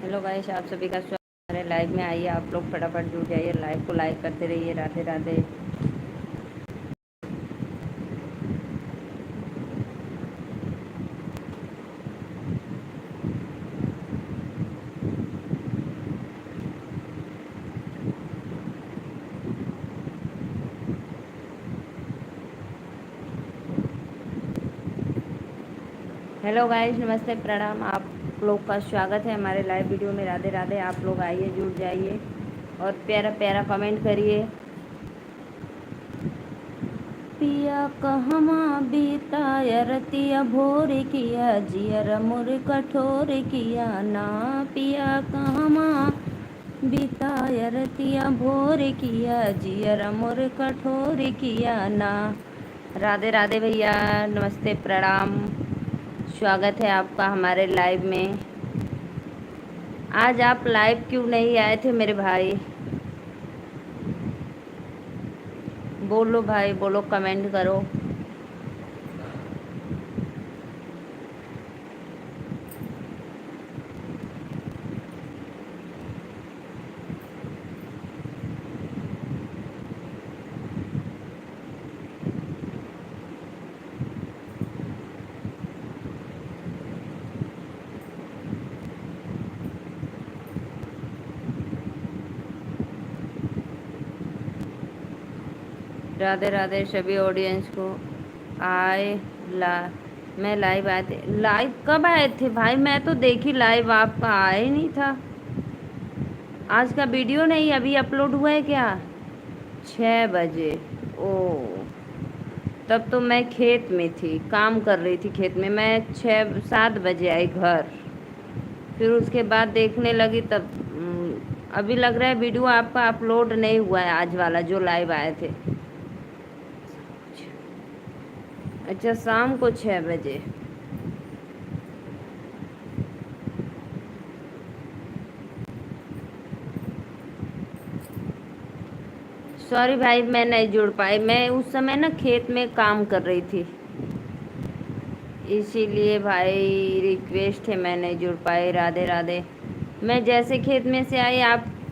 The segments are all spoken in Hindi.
हेलो गाइस, आप सभी का स्वागत है हमारे लाइव में। आइए आप लोग फटाफट जुड़ जाइए, लाइव को लाइक करते रहिए। राधे राधे। हेलो गाइस, नमस्ते, प्रणाम। आप लोग का स्वागत है हमारे लाइव वीडियो में। राधे राधे। आप लोग आइए, जुड़ जाइए और प्यारा प्यारा कमेंट करिए। पिया कहमा बीता रतिया भोर किया, जियर मोर कठोर किया ना। पिया कहमा बीता रतिया भोर किया, जियर मोर कठोर किया ना। राधे राधे भैया, नमस्ते, प्रणाम। स्वागत है आपका हमारे लाइव में। आज आप लाइव क्यों नहीं आए थे मेरे भाई? बोलो भाई, बोलो, कमेंट करो। राधे राधे सभी ऑडियंस को। आए ला मैं लाइव आए थे। लाइव कब आए थे भाई? मैं तो देखी लाइव, आपका आया ही नहीं था। आज का वीडियो नहीं अभी अपलोड हुआ है क्या? 6 बजे? ओ, तब तो मैं खेत में थी, काम कर रही थी खेत में। मैं 6-7 बजे आई घर, फिर उसके बाद देखने लगी तब अभी लग रहा है वीडियो आपका अपलोड नहीं हुआ है, आज वाला जो लाइव आए थे। अच्छा, शाम को 6 बजे। सॉरी भाई, मैं नहीं जुड़ पाई। मैं उस समय ना खेत में काम कर रही थी, इसीलिए भाई रिक्वेस्ट है, मैं नहीं जुड़ पाई। राधे राधे। मैं जैसे खेत में से आई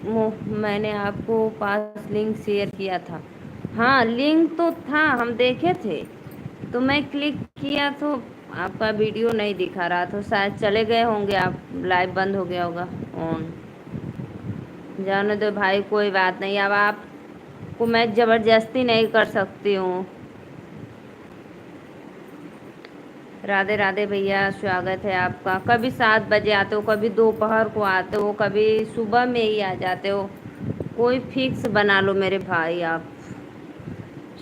मैंने आपको पास लिंक शेयर किया था। हाँ, लिंक तो था, हम देखे थे। तो मैं क्लिक किया तो आपका वीडियो नहीं दिखा रहा, तो शायद चले गए होंगे आप, लाइव बंद हो गया होगा ऑन। जाने दो भाई, कोई बात नहीं। अब आपको मैं ज़बरदस्ती नहीं कर सकती हूँ। राधे राधे भैया, स्वागत है आपका। कभी 7 बजे आते हो, कभी दोपहर को आते हो, कभी सुबह में ही आ जाते हो। कोई फिक्स बना लो मेरे भाई आप।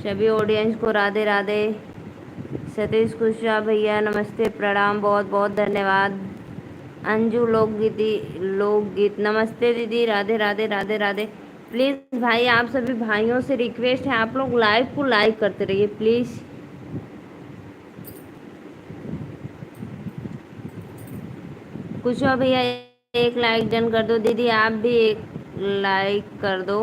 सभी ऑडियंस को राधे राधे। सतीश कुशवाहा भैया, नमस्ते, प्रणाम, बहुत बहुत धन्यवाद। अंजू लोकगीत, नमस्ते दीदी। राधे राधे राधे राधे। प्लीज़ भाई, आप सभी भाइयों से रिक्वेस्ट है, आप लोग लाइव को लाइक करते रहिए प्लीज़। कुशवाहा भैया, एक लाइक डन कर दो। दीदी आप भी एक लाइक कर दो।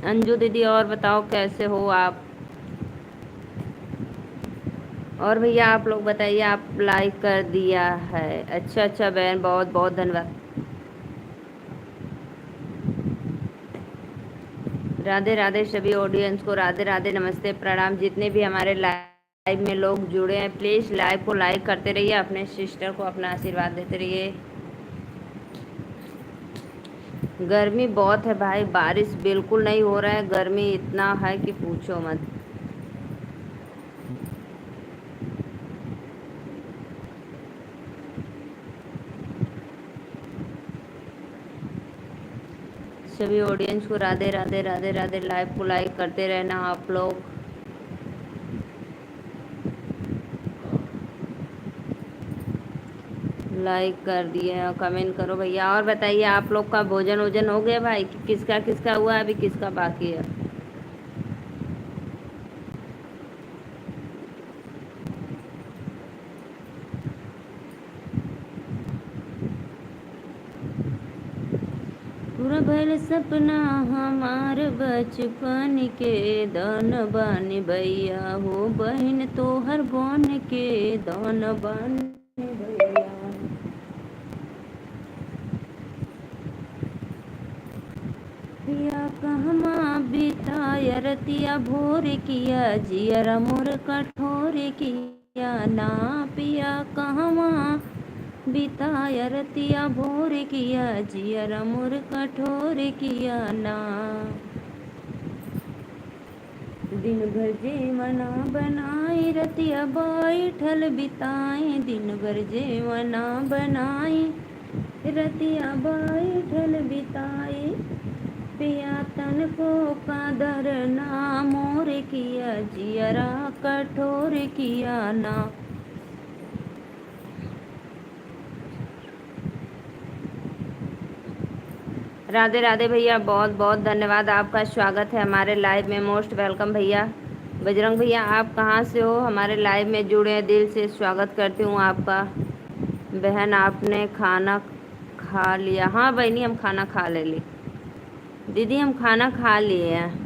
अंजू दीदी, और बताओ कैसे हो आप? और भैया आप लोग बताइए, आप लाइक कर दिया है? अच्छा अच्छा बहन, बहुत बहुत धन्यवाद। राधे राधे सभी ऑडियंस को। राधे राधे, नमस्ते, प्रणाम। जितने भी हमारे लाइव में लोग जुड़े हैं, प्लीज़ लाइव को लाइक करते रहिए, अपने सिस्टर को अपना आशीर्वाद देते रहिए। गर्मी बहुत है भाई, बारिश बिल्कुल नहीं हो रहा है। गर्मी इतना है कि पूछो मत। सभी ऑडियंस को राधे राधे राधे राधे। लाइव को लाइक करते रहना आप लोग। लाइक कर दिए, कमेंट करो भैया। और बताइए, आप लोग का भोजन वोजन हो गया भाई? किसका किसका हुआ, अभी किसका बाकी है? पूरा भइल सपना हमार बचपन के, दन बानी भैया हो बहिन तोहर बन के, दन बानी भैया। पिया कहमा बिताय रतिया भोर किया, जियर मोर कठोर किया ना, पिया कहमा बिताय रतिया भोर किया, जियर मोर कठोर किया ना। दिन भर जेवना बनाई रतिया बैठल बिताई, दिन भर जेवना बनाई रतिया बैठल बिताई, पिया तन को कादर ना मोर किया, जियरा कठोर किया ना। राधे राधे भैया, बहुत बहुत धन्यवाद, आपका स्वागत है हमारे लाइव में, मोस्ट वेलकम भैया। बजरंग भैया आप कहाँ से हो, हमारे लाइव में जुड़े हैं, दिल से स्वागत करती हूँ आपका। बहन आपने खाना खा लिया? हाँ बहनी हम खाना खा ले ली। दीदी हम खाना खा लिए हैं।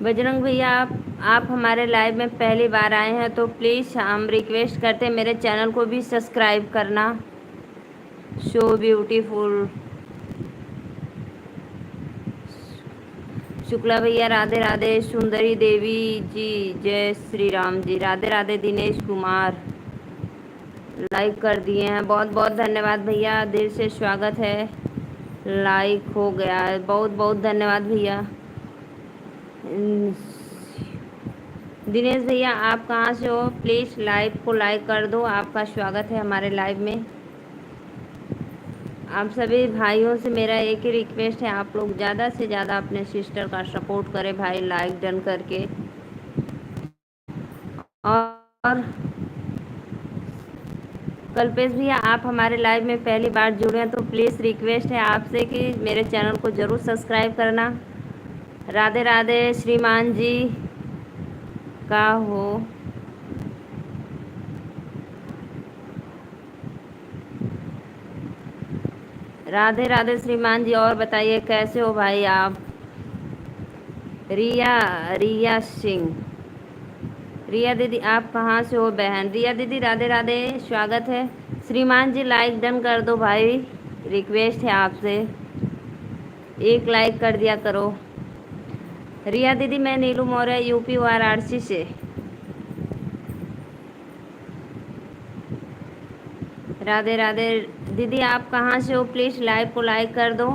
बजरंग भैया आप हमारे लाइव में पहली बार आए हैं तो प्लीज़ हम रिक्वेस्ट करते हैं मेरे चैनल को भी सब्सक्राइब करना। So beautiful. शुक्ला भैया राधे राधे। सुंदरी देवी जी जय श्री राम जी, राधे राधे। दिनेश कुमार लाइक कर दिए हैं, बहुत बहुत धन्यवाद भैया, दिल से स्वागत है। लाइक हो गया है, बहुत बहुत धन्यवाद भैया। दिनेश भैया आप कहाँ से हो, प्लीज़ लाइव को लाइक कर दो, आपका स्वागत है हमारे लाइव में। आप सभी भाइयों से मेरा एक ही रिक्वेस्ट है, आप लोग ज़्यादा से ज़्यादा अपने सिस्टर का सपोर्ट करें भाई, लाइक डन करके। और कल्पेश भैया आप हमारे लाइव में पहली बार जुड़े हैं तो प्लीज़ रिक्वेस्ट है आपसे कि मेरे चैनल को ज़रूर सब्सक्राइब करना। राधे राधे श्रीमान जी का हो। राधे राधे श्रीमान जी, और बताइए कैसे हो भाई आप? रिया रिया सिंह, रिया दीदी आप कहाँ से हो बहन? रिया दीदी राधे राधे, स्वागत है। श्रीमान जी लाइक डन कर दो भाई, रिक्वेस्ट है आपसे, एक लाइक कर दिया करो। रिया दीदी मैं नीलू मौर्य यूपी वाराणसी से। राधे राधे दीदी आप कहाँ से हो, प्लीज़ लाइव को लाइक कर दो।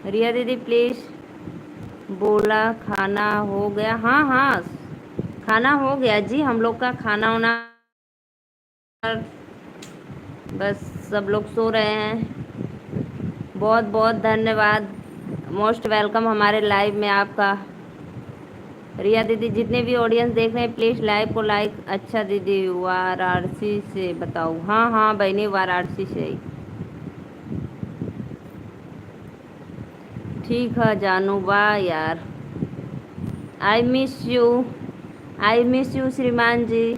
रिया दीदी प्लीज़। बोला खाना हो गया? हाँ हाँ खाना हो गया जी, हम लोग का खाना वाना बस सब लोग सो रहे हैं। बहुत बहुत धन्यवाद, मोस्ट वेलकम हमारे लाइव में आपका। रिया दीदी जितने भी ऑडियंस देख रहे हैं प्लीज़ लाइव को लाइक। अच्छा दीदी वाराणसी से बताओ? हाँ हाँ बहनी वाराणसी से ही। ठीक है जानू, वाह यार, I miss you, I miss you श्रीमान जी।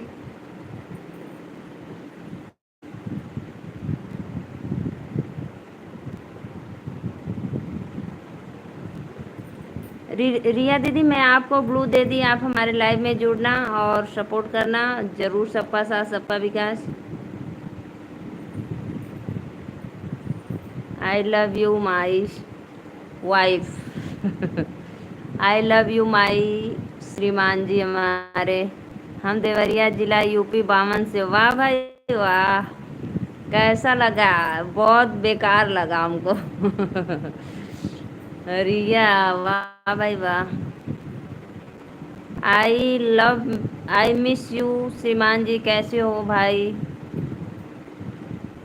रिया दीदी मैं आपको ब्लू दे दी, आप हमारे लाइव में जुड़ना और सपोर्ट करना ज़रूर, सबका साथ सबका विकास। I love you my wife. I love you my श्रीमान जी हमारे। हम देवरिया जिला यूपी बामन से। वाह भाई वाह, कैसा लगा? बहुत बेकार लगा हमको। रिया वाह भाई वाह। आई मिस यू श्रीमान जी, कैसे हो भाई?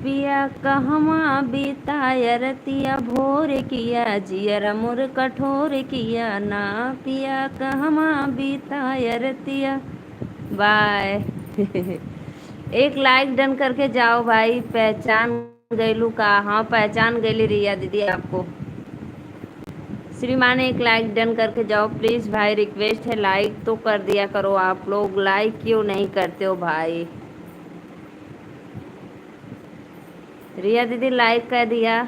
पिया कहवा बिताय रतिया भोर किया, जियर मोर कठोर किया ना, पिया कहवा बिताय रतिया। बाय। एक लाइक डन करके जाओ भाई, पहचान गईलू का? हाँ पहचान गईली रिया दीदी आपको। श्रीमान एक लाइक डन करके जाओ प्लीज भाई, रिक्वेस्ट है लाइक तो कर दिया करो। आप लोग लाइक क्यों नहीं करते हो भाई? रिया दीदी लाइक कर दिया।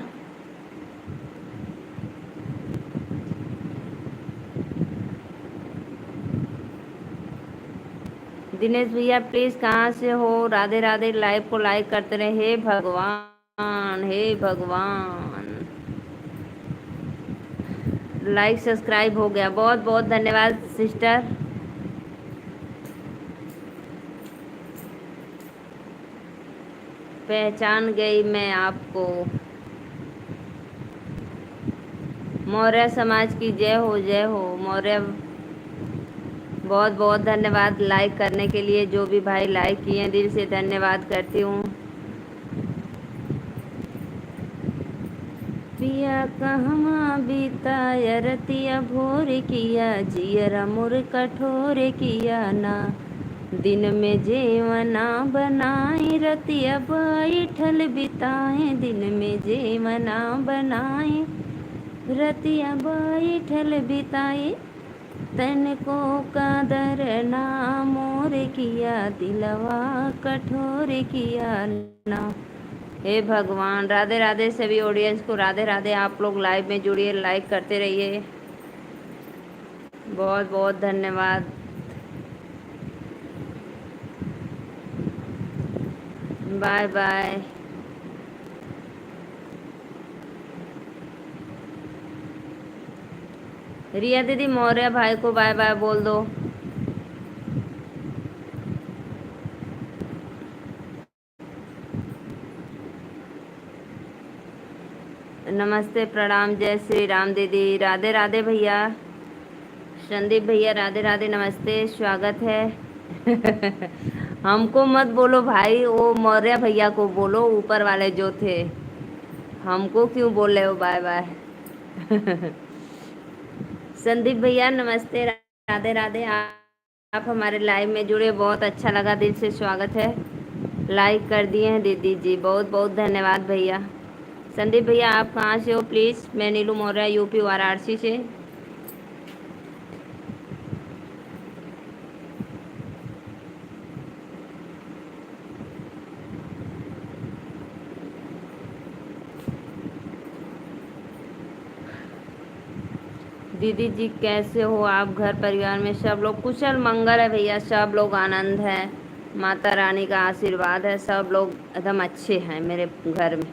दिनेश भैया प्लीज कहाँ से हो? राधे राधे। लाइव को लाइक करते रहे। हे भगवान, हे भगवान। लाइक सब्सक्राइब हो गया, बहुत बहुत धन्यवाद सिस्टर। पहचान गई मैं आपको। मौर्य समाज की जय हो, जय हो मौर्य। बहुत बहुत धन्यवाद लाइक करने के लिए। जो भी भाई लाइक किए हैं दिल से धन्यवाद करती हूँ। पिया कहवा बीता रतिया भोर किया, जियरा मोर कठोर किया ना। दिन में जेवना बनाए रतिया बैठल बिताए, दिन में जेवना बनाए रतिया बैठल बिताए। तन को कदर ना मोर किया, दिलवा कठोर किया ना। हे भगवान। राधे राधे सभी ऑडियंस को, राधे राधे। आप लोग लाइव में जुड़िए, लाइक करते रहिए। बहुत बहुत धन्यवाद। Bye bye. रिया दीदी मौर्य भाई को बाय बाय बोल दो। नमस्ते प्रणाम, जय श्री राम दीदी। राधे राधे भैया। संदीप भैया राधे राधे, नमस्ते, स्वागत है। हमको मत बोलो भाई, वो मौर्य भैया को बोलो, ऊपर वाले जो थे। हमको क्यों बोल रहे हो बाय बाय? संदीप भैया नमस्ते, राधे राधे। आप हमारे लाइव में जुड़े, बहुत अच्छा लगा, दिल से स्वागत है। लाइक कर दिए हैं दीदी जी, बहुत बहुत धन्यवाद भैया। संदीप भैया आप कहाँ से हो प्लीज़? मैं नीलू मौर्य, यूपी वाराणसी से। दीदी जी कैसे हो आप? घर परिवार में सब लोग कुशल मंगल है भैया, सब लोग आनंद है, माता रानी का आशीर्वाद है, सब लोग एकदम अच्छे हैं मेरे घर में।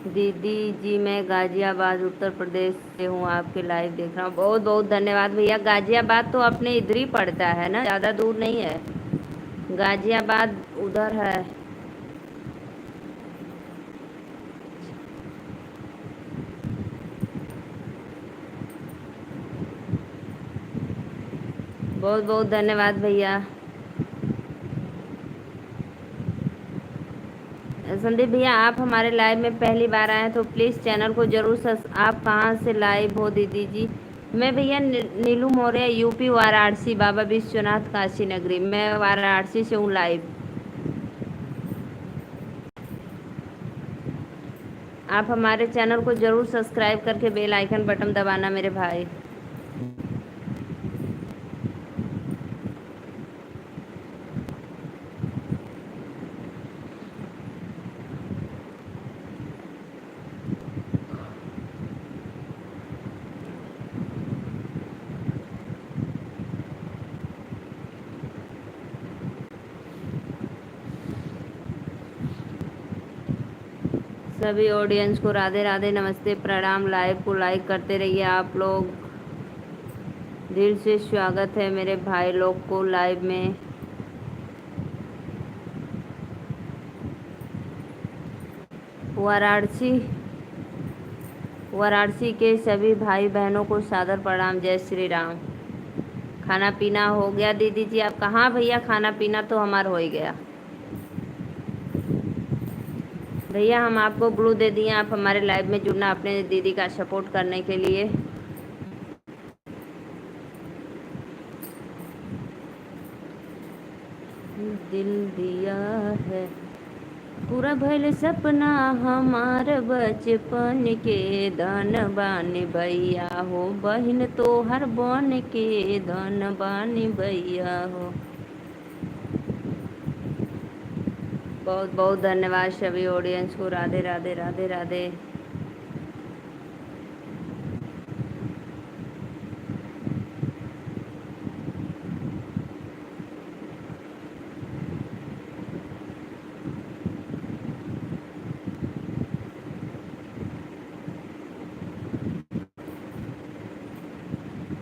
दीदी जी मैं गाजियाबाद उत्तर प्रदेश से हूँ, आपके लाइव देख रहा हूँ। बहुत बहुत धन्यवाद भैया। गाजियाबाद तो अपने इधर ही पड़ता है ना, ज़्यादा दूर नहीं है। गाजियाबाद उधर है। बहुत बहुत धन्यवाद भैया। संदीप भैया आप हमारे लाइव में पहली बार आए हैं तो प्लीज़ चैनल को जरूर आप कहाँ से लाइव हो दीदी जी? मैं भैया नीलू मौर्य, यूपी वाराणसी, बाबा विश्वनाथ काशी नगरी। मैं वाराणसी से हूँ लाइव। आप हमारे चैनल को जरूर सब्सक्राइब करके बेल आइकन बटन दबाना मेरे भाई। सभी ऑडियंस को राधे राधे, नमस्ते प्रणाम। लाइव को लाइक करते रहिए आप लोग। दिल से स्वागत है मेरे भाई लोग को लाइव में। वाराणसी वाराणसी के सभी भाई बहनों को सादर प्रणाम, जय श्री राम। खाना पीना हो गया दीदी जी आप कहाँ? भैया खाना पीना तो हमारा हो ही गया। भैया हम आपको ब्लू दे दिए, आप हमारे लाइव में जुड़ना अपने दीदी का सपोर्ट करने के लिए। दिल दिया है। पूरा भइल सपना हमार बचपन के, धन बानी भैया हो बहिन तोहर बन के, धन बानी भैया हो। बहुत बहुत धन्यवाद सभी ऑडियंस को। राधे राधे राधे राधे।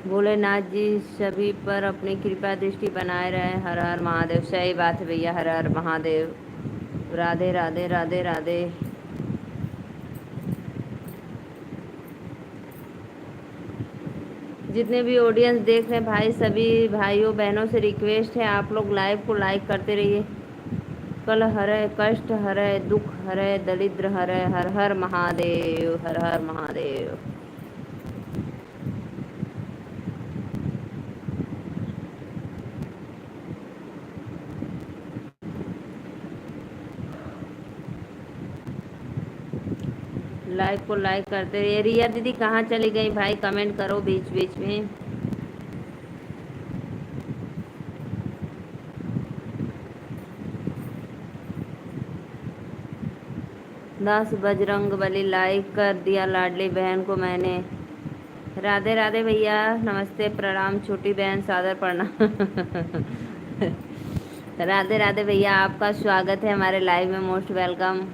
भोलेनाथ जी सभी पर अपनी कृपा दृष्टि बनाए रहे। हर हर महादेव। सही बात है भैया, हर हर महादेव। राधे राधे राधे राधे। जितने भी ऑडियंस देख रहे हैं भाई, सभी भाइयों बहनों से रिक्वेस्ट है आप लोग लाइव को लाइक करते रहिए। कल हरे कष्ट हरे दुख हरे दरिद्र हरे। हर हर महादेव, हर हर महादेव। लाइव को लाइक करते रहिए। रिया दीदी कहाँ चली गई भाई, कमेंट करो बीच बीच में। 10 बजरंग बली लाइक कर दिया लाडली बहन को मैंने। राधे राधे भैया, नमस्ते प्रणाम छोटी बहन, सादर प्रणाम। राधे राधे भैया, आपका स्वागत है हमारे लाइव में, मोस्ट वेलकम।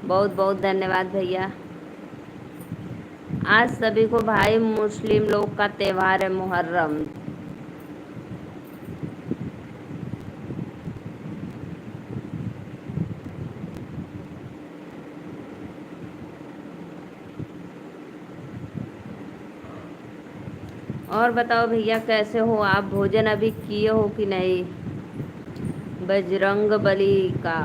बहुत बहुत धन्यवाद भैया। आज सभी को भाई मुस्लिम लोग का त्योहार है मुहर्रम। और बताओ भैया कैसे हो आप, भोजन अभी किए हो कि नहीं? बजरंग बली का।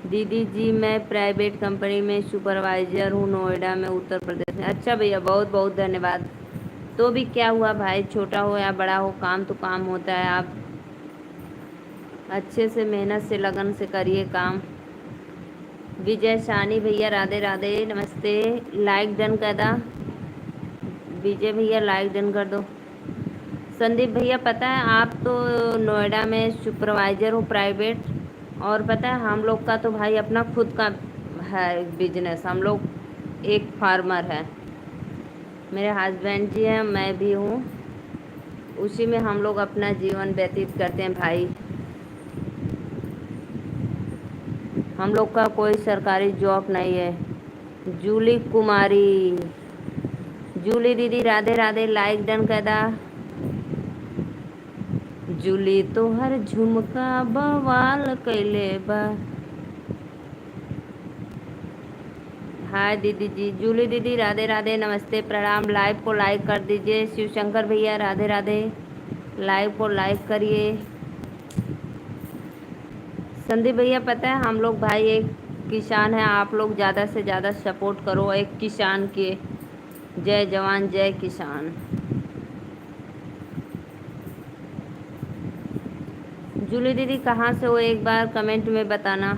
दीदी जी मैं प्राइवेट कंपनी में सुपरवाइजर हूँ, नोएडा में, उत्तर प्रदेश में। अच्छा भैया, बहुत बहुत धन्यवाद। तो भी क्या हुआ भाई, छोटा हो या बड़ा हो, काम तो काम होता है। आप अच्छे से मेहनत से लगन से करिए काम। विजय सानी भैया राधे राधे, नमस्ते। लाइक डन कर दा विजय भैया, लाइक डन कर दो। संदीप भैया पता है आप तो नोएडा में सुपरवाइजर हो प्राइवेट, और पता है हम लोग का तो भाई अपना खुद का है बिजनेस। हम लोग एक फार्मर है, मेरे हस्बैंड जी हैं, मैं भी हूँ, उसी में हम लोग अपना जीवन व्यतीत करते हैं भाई। हम लोग का कोई सरकारी जॉब नहीं है। जूली कुमारी, जूली दीदी राधे राधे, लाइक डन कर दा। जूली तो हर झुमका बवाल कैले बा। हाय दीदी जी, जूली दीदी राधे राधे, नमस्ते प्रणाम। लाइव को लाइक कर दीजिए। शिवशंकर भैया राधे राधे, लाइव को लाइक करिए। संदीप भैया पता है हम लोग भाई एक किसान है, आप लोग ज़्यादा से ज़्यादा सपोर्ट करो एक किसान के। जय जवान जय किसान। जूली दीदी कहाँ से हो, एक बार कमेंट में बताना।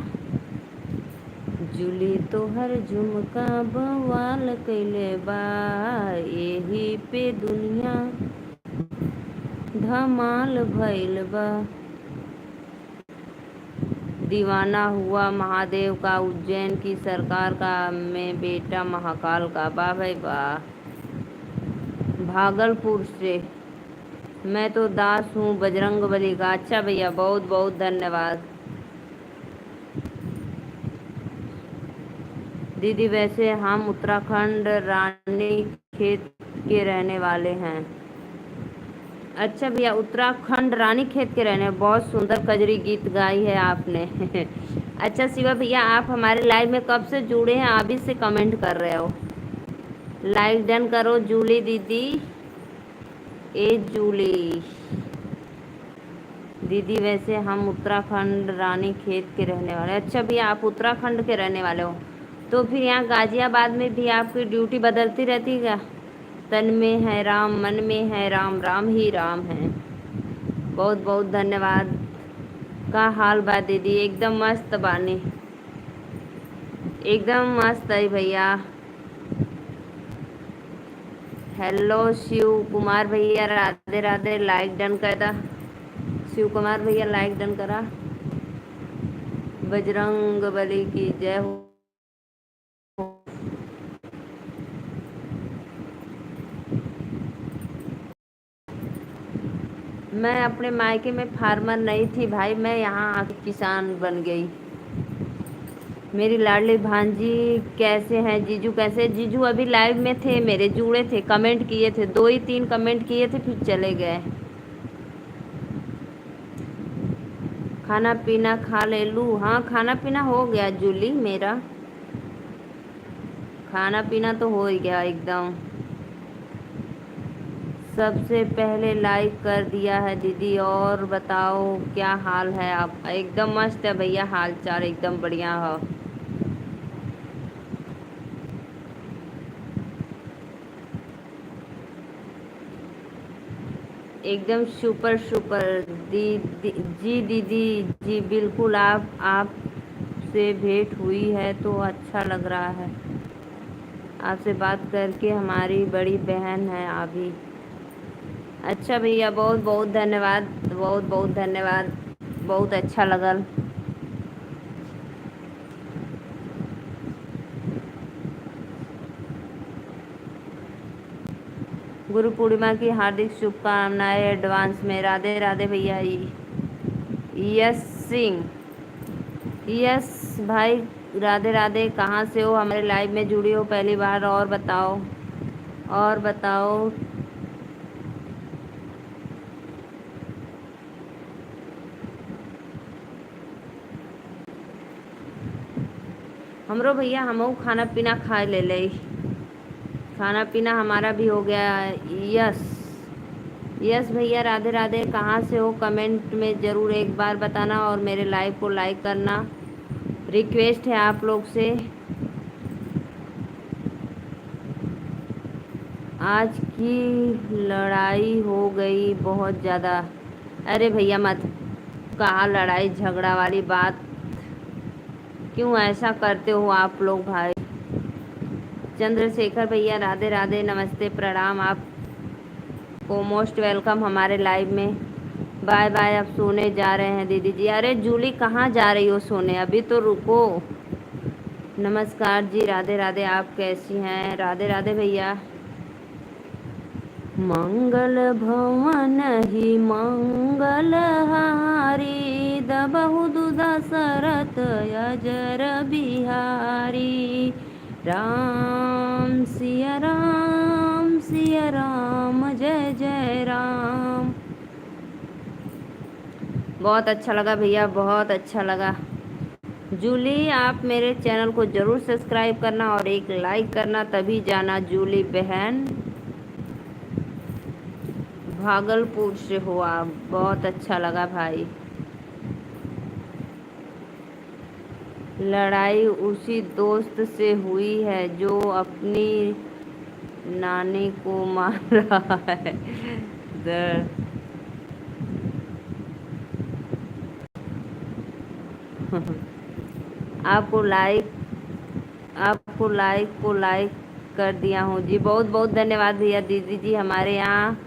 जूली तो हर झुमका बवाल कैले बा, यही पे दुनिया धमाल भइल बा। दीवाना हुआ महादेव का, उज्जैन की सरकार का, मैं बेटा महाकाल का। वाह भाई वाह। भागलपुर से मैं तो दास हूँ बजरंग बली का। अच्छा भैया, बहुत बहुत धन्यवाद। दीदी वैसे हम उत्तराखंड रानी खेत के रहने वाले हैं। अच्छा भैया, उत्तराखंड रानी खेत के रहने, बहुत सुंदर कजरी गीत गाई है आपने। अच्छा शिवा भैया, आप हमारे लाइव में कब से जुड़े हैं, अभी से कमेंट कर रहे हो। लाइक डन करो जूली दीदी। ए जूली दीदी वैसे हम उत्तराखंड रानी खेत के रहने वाले। अच्छा भैया, आप उत्तराखंड के रहने वाले हो, तो फिर यहाँ गाजियाबाद में भी आपकी ड्यूटी बदलती रहती है क्या? तन में है राम, मन में है राम, राम ही राम है। बहुत बहुत धन्यवाद। का हाल बा दीदी? एकदम मस्त बानी, एकदम मस्त है भैया। हेलो शिव कुमार भैया, राधे राधे। लाइक डन कर दा शिव कुमार भैया, लाइक डन करा। बजरंग बली की जय हो। मैं अपने मायके में फार्मर नहीं थी भाई, मैं यहाँ आके किसान बन गई। मेरी लाडली भांजी कैसे हैं? जीजू कैसे? जीजू अभी लाइव में थे, मेरे जुड़े थे, कमेंट किए थे, 2 ही 3 कमेंट किए थे, फिर चले गए। खाना पीना खा ले लूँ? हाँ खाना पीना हो गया जूली मेरा, खाना पीना तो हो ही गया एकदम। सबसे पहले लाइक कर दिया है दीदी, और बताओ क्या हाल है आपका? एकदम मस्त है भैया, हाल चाल एकदम बढ़िया हो। एकदम सुपर सुपर जी दीदी जी बिल्कुल। आपसे भेंट हुई है तो अच्छा लग रहा है, आपसे बात करके। हमारी बड़ी बहन है अभी। अच्छा भैया, बहुत बहुत धन्यवाद, बहुत बहुत धन्यवाद, बहुत अच्छा लगा। गुरु पूर्णिमा की हार्दिक शुभकामनाएं एडवांस में। राधे राधे भैया। यस सिंह, यस भाई, राधे राधे। कहाँ से हो? हमारे लाइव में जुड़ी हो पहली बार? और बताओ, और बताओ। हमरो भैया, हमहू खाना पीना खा ले। खाना पीना हमारा भी हो गया। यस, यस भैया, राधे राधे। कहाँ से हो? कमेंट में ज़रूर एक बार बताना, और मेरे लाइव को लाइक करना रिक्वेस्ट है आप लोग से। आज की लड़ाई हो गई बहुत ज़्यादा। अरे भैया मत, कहाँ लड़ाई झगड़ा वाली बात, क्यों ऐसा करते हो आप लोग भाई? चंद्रशेखर भैया, राधे राधे, नमस्ते, प्रणाम। आपको मोस्ट वेलकम हमारे लाइव में। बाय बाय, अब सोने जा रहे हैं दीदी जी। अरे जूली, कहाँ जा रही हो सोने? अभी तो रुको। नमस्कार जी, राधे राधे। आप कैसी हैं? राधे राधे भैया। मंगल भवन ही मंगल हारी, दबहु दशरथ अजर बिहारी। राम सिया राम, सिया राम, जय जय राम। बहुत अच्छा लगा भैया, बहुत अच्छा लगा। जूली, आप मेरे चैनल को ज़रूर सब्सक्राइब करना और एक लाइक करना, तभी जाना जूली बहन। भागलपुर से हो आप? बहुत अच्छा लगा भाई। लड़ाई उसी दोस्त से हुई है जो अपनी नानी को मार रहा है। आपको लाइक, आपको लाइक को लाइक कर दिया हूँ जी। बहुत बहुत धन्यवाद भैया। दीदी जी, हमारे यहाँ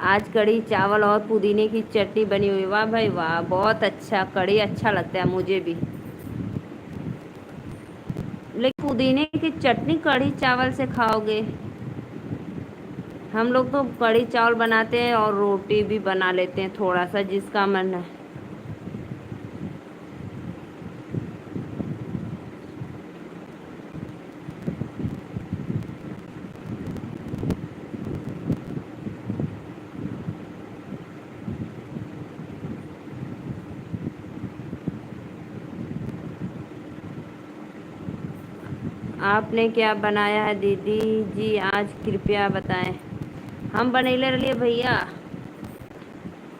आज कढ़ी चावल और पुदीने की चटनी बनी हुई। वाह भाई वाह, बहुत अच्छा। कढ़ी अच्छा लगता है मुझे भी, लेकिन पुदीने की चटनी कढ़ी चावल से खाओगे? हम लोग तो कढ़ी चावल बनाते हैं और रोटी भी बना लेते हैं थोड़ा सा, जिसका मन है। आपने क्या बनाया है दीदी जी आज, कृपया बताएं। हम बनैले रहिए भैया,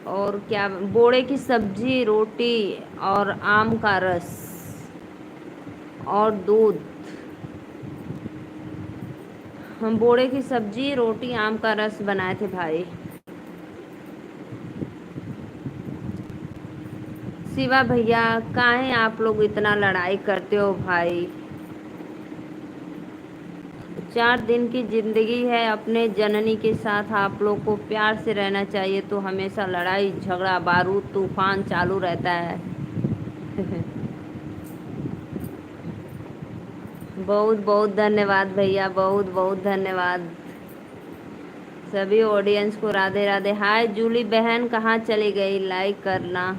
और क्या, बोड़े की सब्जी, रोटी और आम का रस और दूध। हम बोड़े की सब्जी, रोटी, आम का रस बनाए थे भाई। शिवा भैया, काहे आप लोग इतना लड़ाई करते हो भाई? 4 दिन की जिंदगी है अपने जननी के साथ, आप लोग को प्यार से रहना चाहिए, तो हमेशा लड़ाई झगड़ा बारूद तूफान चालू रहता है। बहुत बहुत धन्यवाद भैया, बहुत बहुत धन्यवाद। सभी ऑडियंस को राधे राधे। हाय जूली बहन, कहाँ चली गई? लाइक करना।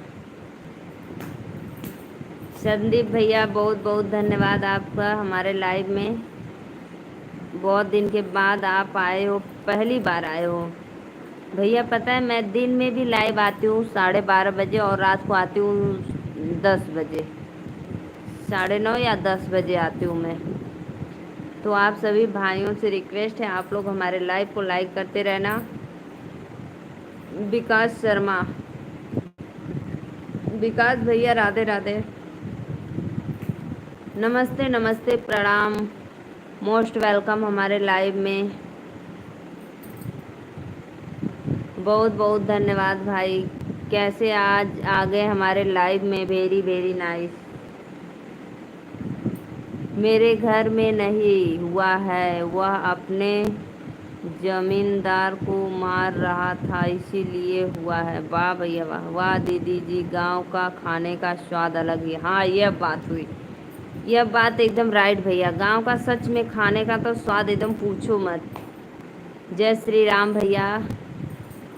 संदीप भैया, बहुत बहुत धन्यवाद आपका हमारे लाइव में। बहुत दिन के बाद आप आए हो, पहली बार आए हो। भैया पता है मैं दिन में भी लाइव आती हूँ 12:30 बजे, और रात को आती हूँ 10 बजे, 9:30 या 10 बजे आती हूँ मैं। तो आप सभी भाइयों से रिक्वेस्ट है, आप लोग हमारे लाइव को लाइक करते रहना। विकास शर्मा, विकास भैया राधे राधे। नमस्ते नमस्ते, प्रणाम, मोस्ट वेलकम हमारे लाइव में। बहुत बहुत धन्यवाद भाई। कैसे आज आ गए हमारे लाइव में? Very very nice. मेरे घर में नहीं हुआ है, वह अपने जमींदार को मार रहा था इसीलिए हुआ है। वाह भैया वाह, वाह दीदी जी, गांव का खाने का स्वाद अलग ही। हाँ यह बात हुई, यह बात एकदम राइट भैया, गांव का सच में खाने का तो स्वाद एकदम पूछो मत। जय श्री राम भैया।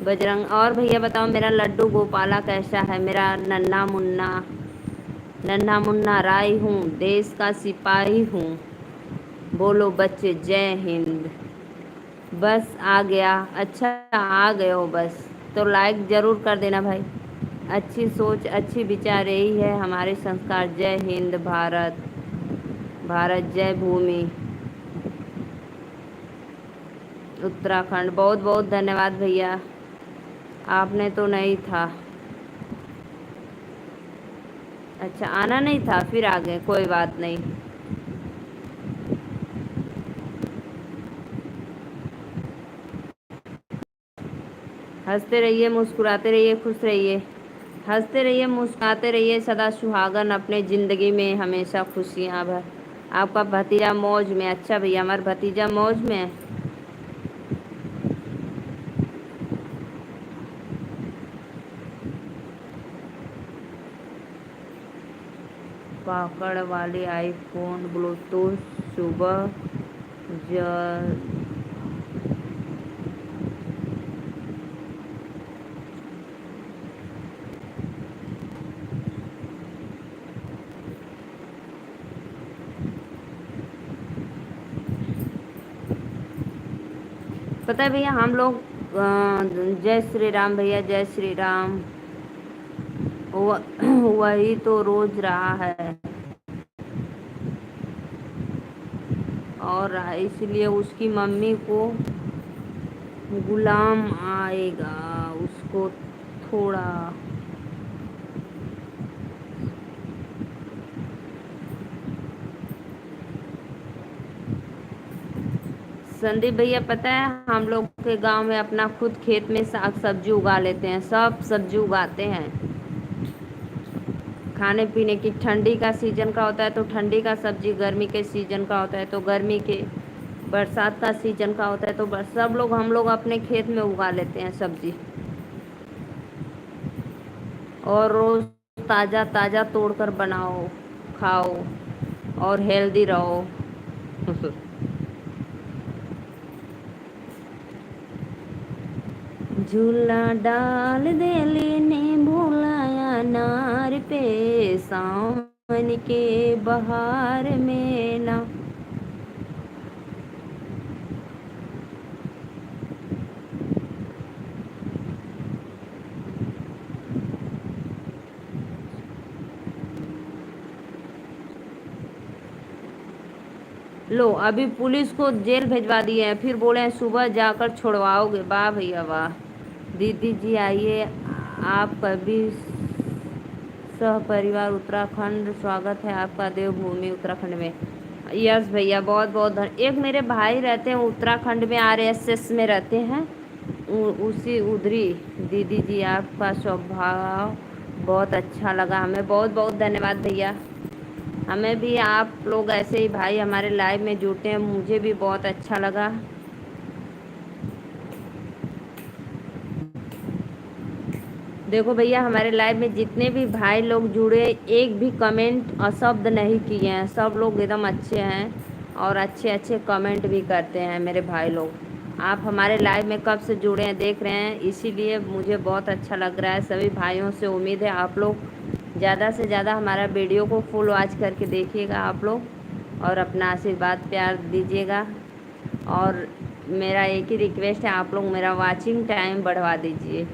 बजरंग, और भैया बताओ मेरा लड्डू गोपाला कैसा है? मेरा नन्हा मुन्ना, नन्हा मुन्ना राय हूँ, देश का सिपाही हूँ। बोलो बच्चे जय हिंद। बस आ गया? अच्छा आ गए हो बस, तो लाइक ज़रूर कर देना भाई। अच्छी सोच अच्छी विचार यही है हमारे संस्कार। जय हिंद, भारत भारत जय भूमि। उत्तराखंड, बहुत बहुत धन्यवाद भैया, आपने तो नहीं था। अच्छा आना नहीं था, फिर आ गए, कोई बात नहीं। हंसते रहिए, मुस्कुराते रहिए, खुश रहिए। हंसते रहिए, मुस्कुराते रहिए, सदा सुहागन अपने ज़िंदगी में हमेशा खुशियाँ भर। आपका भतीजा मौज में? अच्छा भैया, हमारा भतीजा मौज में है। पकड़ वाली आईफोन ब्लूटूथ सुबह ज पता है भैया हम लोग जय श्री राम भैया, जय श्री राम। वही तो रोज रहा है, और इसलिए उसकी मम्मी को गुलाम आएगा उसको थोड़ा। संदीप भैया पता है हम लोग के गांव में अपना खुद खेत में साग सब्जी उगा लेते हैं, सब सब्जी उगाते हैं। खाने पीने की, ठंडी का सीजन का होता है तो ठंडी का सब्जी, गर्मी के सीजन का होता है तो गर्मी के, बरसात का सीजन का होता है तो सब लोग हम लोग अपने खेत में उगा लेते हैं सब्जी, और रोज ताज़ा ताज़ा तोड़कर बनाओ खाओ और हेल्दी रहो। झूला डाल देली ने भुलाया नार पे, सावन के बहार में ना। लो अभी पुलिस को जेल भिजवा दिए हैं, फिर बोले हैं सुबह जाकर छुड़वाओगे। वाह भैया वाह। दीदी जी आइए, आप कभी सह परिवार उत्तराखंड, स्वागत है आपका देवभूमि उत्तराखंड में। यस भैया, बहुत बहुत एक मेरे भाई रहते हैं उत्तराखंड में, RSS में रहते हैं, उसी उधरी। दीदी जी आपका स्वभाव बहुत अच्छा लगा हमें, बहुत बहुत धन्यवाद भैया। हमें भी आप लोग ऐसे ही भाई हमारे लाइव में जुड़ते हैं, मुझे भी बहुत अच्छा लगा। देखो भैया हमारे लाइव में जितने भी भाई लोग जुड़े, एक भी कमेंट अशब्द नहीं किए हैं, सब लोग एकदम अच्छे हैं और अच्छे अच्छे कमेंट भी करते हैं मेरे भाई लोग। आप हमारे लाइव में कब से जुड़े हैं देख रहे हैं, इसीलिए मुझे बहुत अच्छा लग रहा है। सभी भाइयों से उम्मीद है आप लोग ज़्यादा से ज़्यादा हमारा वीडियो को फुल वॉच करके देखिएगा आप लोग, और अपना आशीर्वाद प्यार दीजिएगा। और मेरा एक ही रिक्वेस्ट है, आप लोग मेरा वॉचिंग टाइम बढ़वा दीजिए।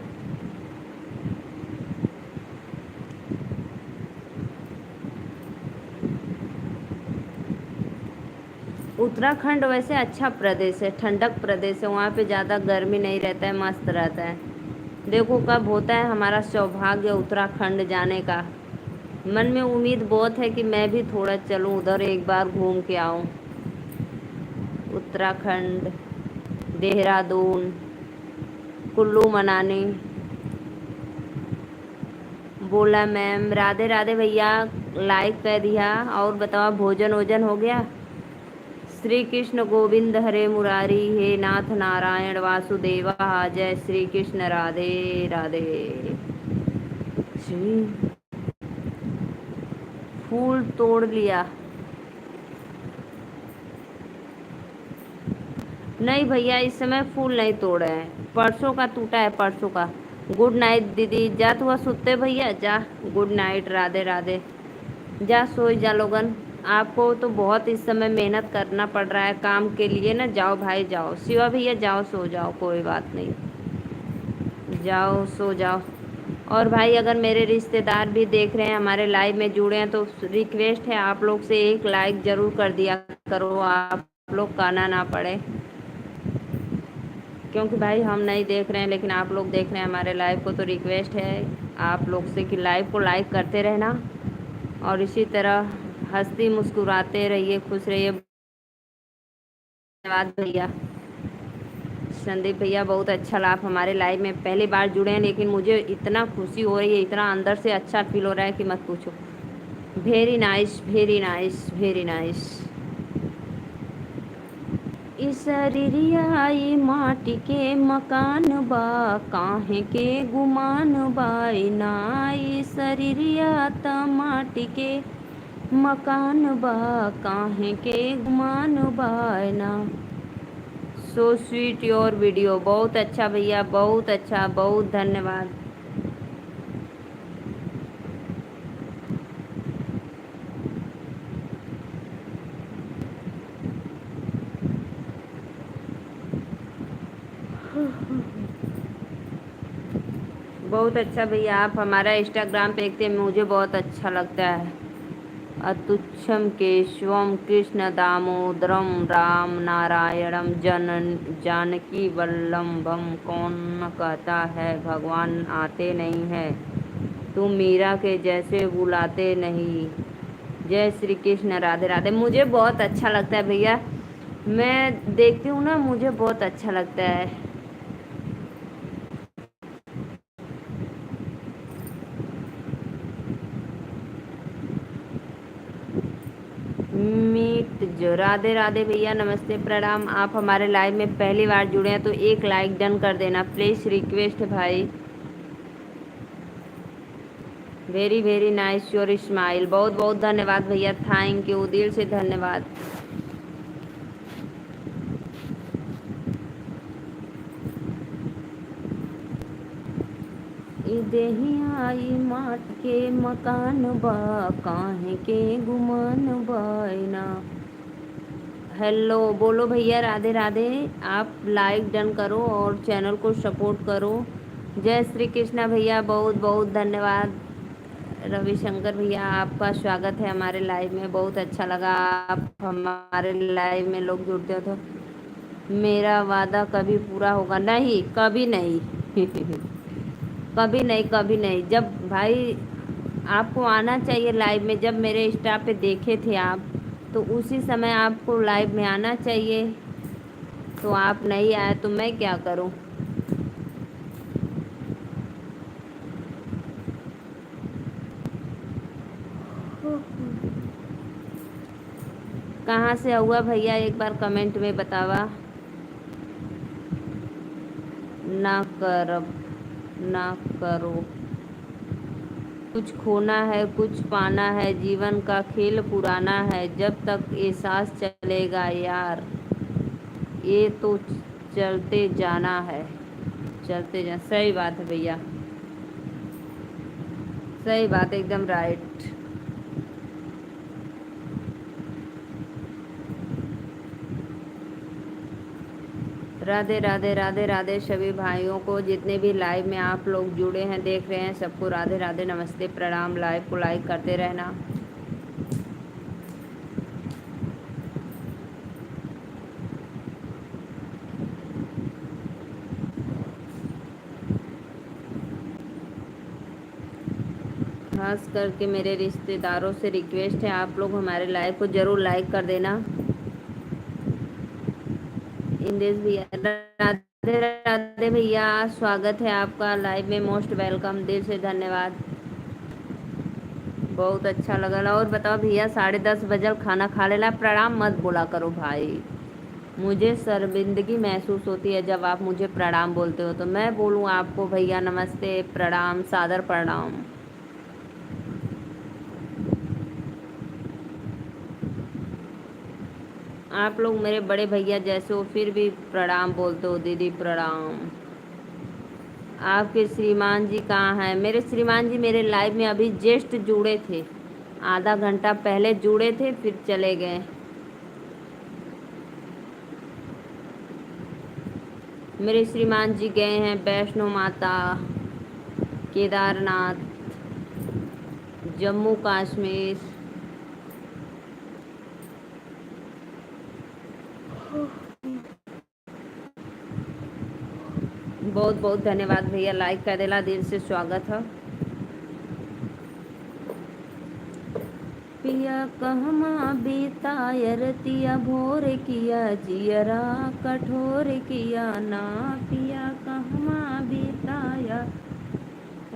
उत्तराखंड वैसे अच्छा प्रदेश है, ठंडक प्रदेश है, वहाँ पे ज़्यादा गर्मी नहीं रहता है, मस्त रहता है। देखो कब होता है हमारा सौभाग्य उत्तराखंड जाने का। मन में उम्मीद बहुत है कि मैं भी थोड़ा चलूँ उधर, एक बार घूम के आऊँ। उत्तराखंड, देहरादून, कुल्लू मनाली। बोला मैम, राधे राधे भैया, लाइक कर दिया। और बताओ भोजन वोजन हो गया? श्री कृष्ण गोविंद हरे मुरारी, हे नाथ नारायण वासुदेवा, जय श्री कृष्ण, राधे राधे। श्री फूल तोड़ लिया? नहीं भैया इस समय फूल नहीं तोड़े हैं, परसों का टूटा है, परसों का। गुड नाइट दीदी, जा तू वह सुते भैया जा। Good night, Radhe Radhe. जा सो जा लोगन। आपको तो बहुत इस समय मेहनत करना पड़ रहा है काम के लिए ना, जाओ भाई जाओ। शिवा भैया जाओ सो जाओ, कोई बात नहीं, जाओ सो जाओ। और भाई अगर मेरे रिश्तेदार भी देख रहे हैं हमारे लाइव में जुड़े हैं, तो रिक्वेस्ट है आप लोग से, एक लाइक ज़रूर कर दिया करो, आप लोग का आना ना पड़े। क्योंकि भाई हम नहीं देख रहे हैं लेकिन आप लोग देख रहे हैं हमारे लाइव को, तो रिक्वेस्ट है आप लोग से कि लाइव को लाइक करते रहना, और इसी तरह हंसती मुस्कुराते रहिए, खुश रहिए। धन्यवाद भैया। संदीप भैया बहुत अच्छा लगा, आप हमारे लाइव में पहली बार जुड़े हैं, लेकिन मुझे इतना खुशी हो रही है, इतना अंदर से अच्छा फील हो रहा है कि मत पूछो। Very nice, very nice, very nice. इसरियाई माटी के मकान बा, काहे के गुमान बाई ना। इसरिया त माटी के मकान बा, काहे के गुमान बाई ना। सो स्वीट योर वीडियो, बहुत अच्छा भैया, बहुत अच्छा, बहुत धन्यवाद। बहुत अच्छा भैया, आप हमारा इंस्टाग्राम पे देखते हैं, मुझे बहुत अच्छा लगता है। अतुच्छम केशवम कृष्ण दामोदरम राम नारायणम जानकी वल्लभम। कौन कहता है भगवान आते नहीं है, तुम मीरा के जैसे बुलाते नहीं। जय श्री कृष्ण, राधे राधे। मुझे बहुत अच्छा लगता है भैया, मैं देखती हूँ ना, मुझे बहुत अच्छा लगता है। मीट जो, राधे राधे भैया, नमस्ते प्रणाम। आप हमारे लाइव में पहली बार जुड़े हैं तो एक लाइक डन कर देना प्लीज़, रिक्वेस्ट है भाई। Very very nice your smile, बहुत बहुत धन्यवाद भैया, थैंक यू, दिल से धन्यवाद। देहियाई माट के मकान बा, काहे के गुमान बायना। हेलो बोलो भैया, राधे राधे। आप लाइक डन करो और चैनल को सपोर्ट करो। जय श्री कृष्णा भैया, बहुत बहुत धन्यवाद। रविशंकर भैया आपका स्वागत है हमारे लाइव में, बहुत अच्छा लगा आप हमारे लाइव में लोग जुड़ते हो तो। मेरा वादा कभी पूरा होगा? नहीं, कभी नहीं। कभी नहीं, कभी नहीं। जब भाई आपको आना चाहिए लाइव में, जब मेरे इंस्टा पे देखे थे आप, तो उसी समय आपको लाइव में आना चाहिए, तो आप नहीं आए तो मैं क्या करूं। कहाँ से हुआ भैया, एक बार कमेंट में बतावा। ना करब, ना करो। कुछ खोना है कुछ पाना है, जीवन का खेल पुराना है, जब तक ये सांस चलेगा यार, ये तो चलते जाना है। चलते जा, सही बात है भैया, सही बात, एकदम राइट। राधे राधे राधे राधे सभी भाइयों को, जितने भी लाइव में आप लोग जुड़े हैं देख रहे हैं, सबको राधे राधे नमस्ते प्रणाम। लाइव को लाइक करते रहना। खास करके मेरे रिश्तेदारों से रिक्वेस्ट है, आप लोग हमारे लाइव को ज़रूर लाइक कर देना। इंदेश भैया, राधे राधे भैया, स्वागत है आपका लाइव में, मोस्ट वेलकम, दिल से धन्यवाद, बहुत अच्छा लगा। और बताओ भैया, 10:30 बजल, खाना खा लेला? प्रणाम मत बोला करो भाई, मुझे शर्मिंदगी महसूस होती है जब आप मुझे प्रणाम बोलते हो, तो मैं बोलूँ आपको भैया नमस्ते प्रणाम, सादर प्रणाम। आप लोग मेरे बड़े भैया जैसे हो, फिर भी प्रणाम बोलते हो, दीदी प्रणाम। आपके श्रीमान जी कहाँ हैं? मेरे श्रीमान जी मेरे लाइव में अभी जस्ट जुड़े थे, आधा घंटा पहले जुड़े थे, फिर चले गए। मेरे श्रीमान जी गए हैं वैष्णो माता, केदारनाथ, जम्मू कश्मीर। बहुत बहुत धन्यवाद भैया, लाइक कर देला, दिल से स्वागत है। पिया कहमा बीताय रतिया भोर किया, जियरा कठोर किया ना, पिया कहमा बीताया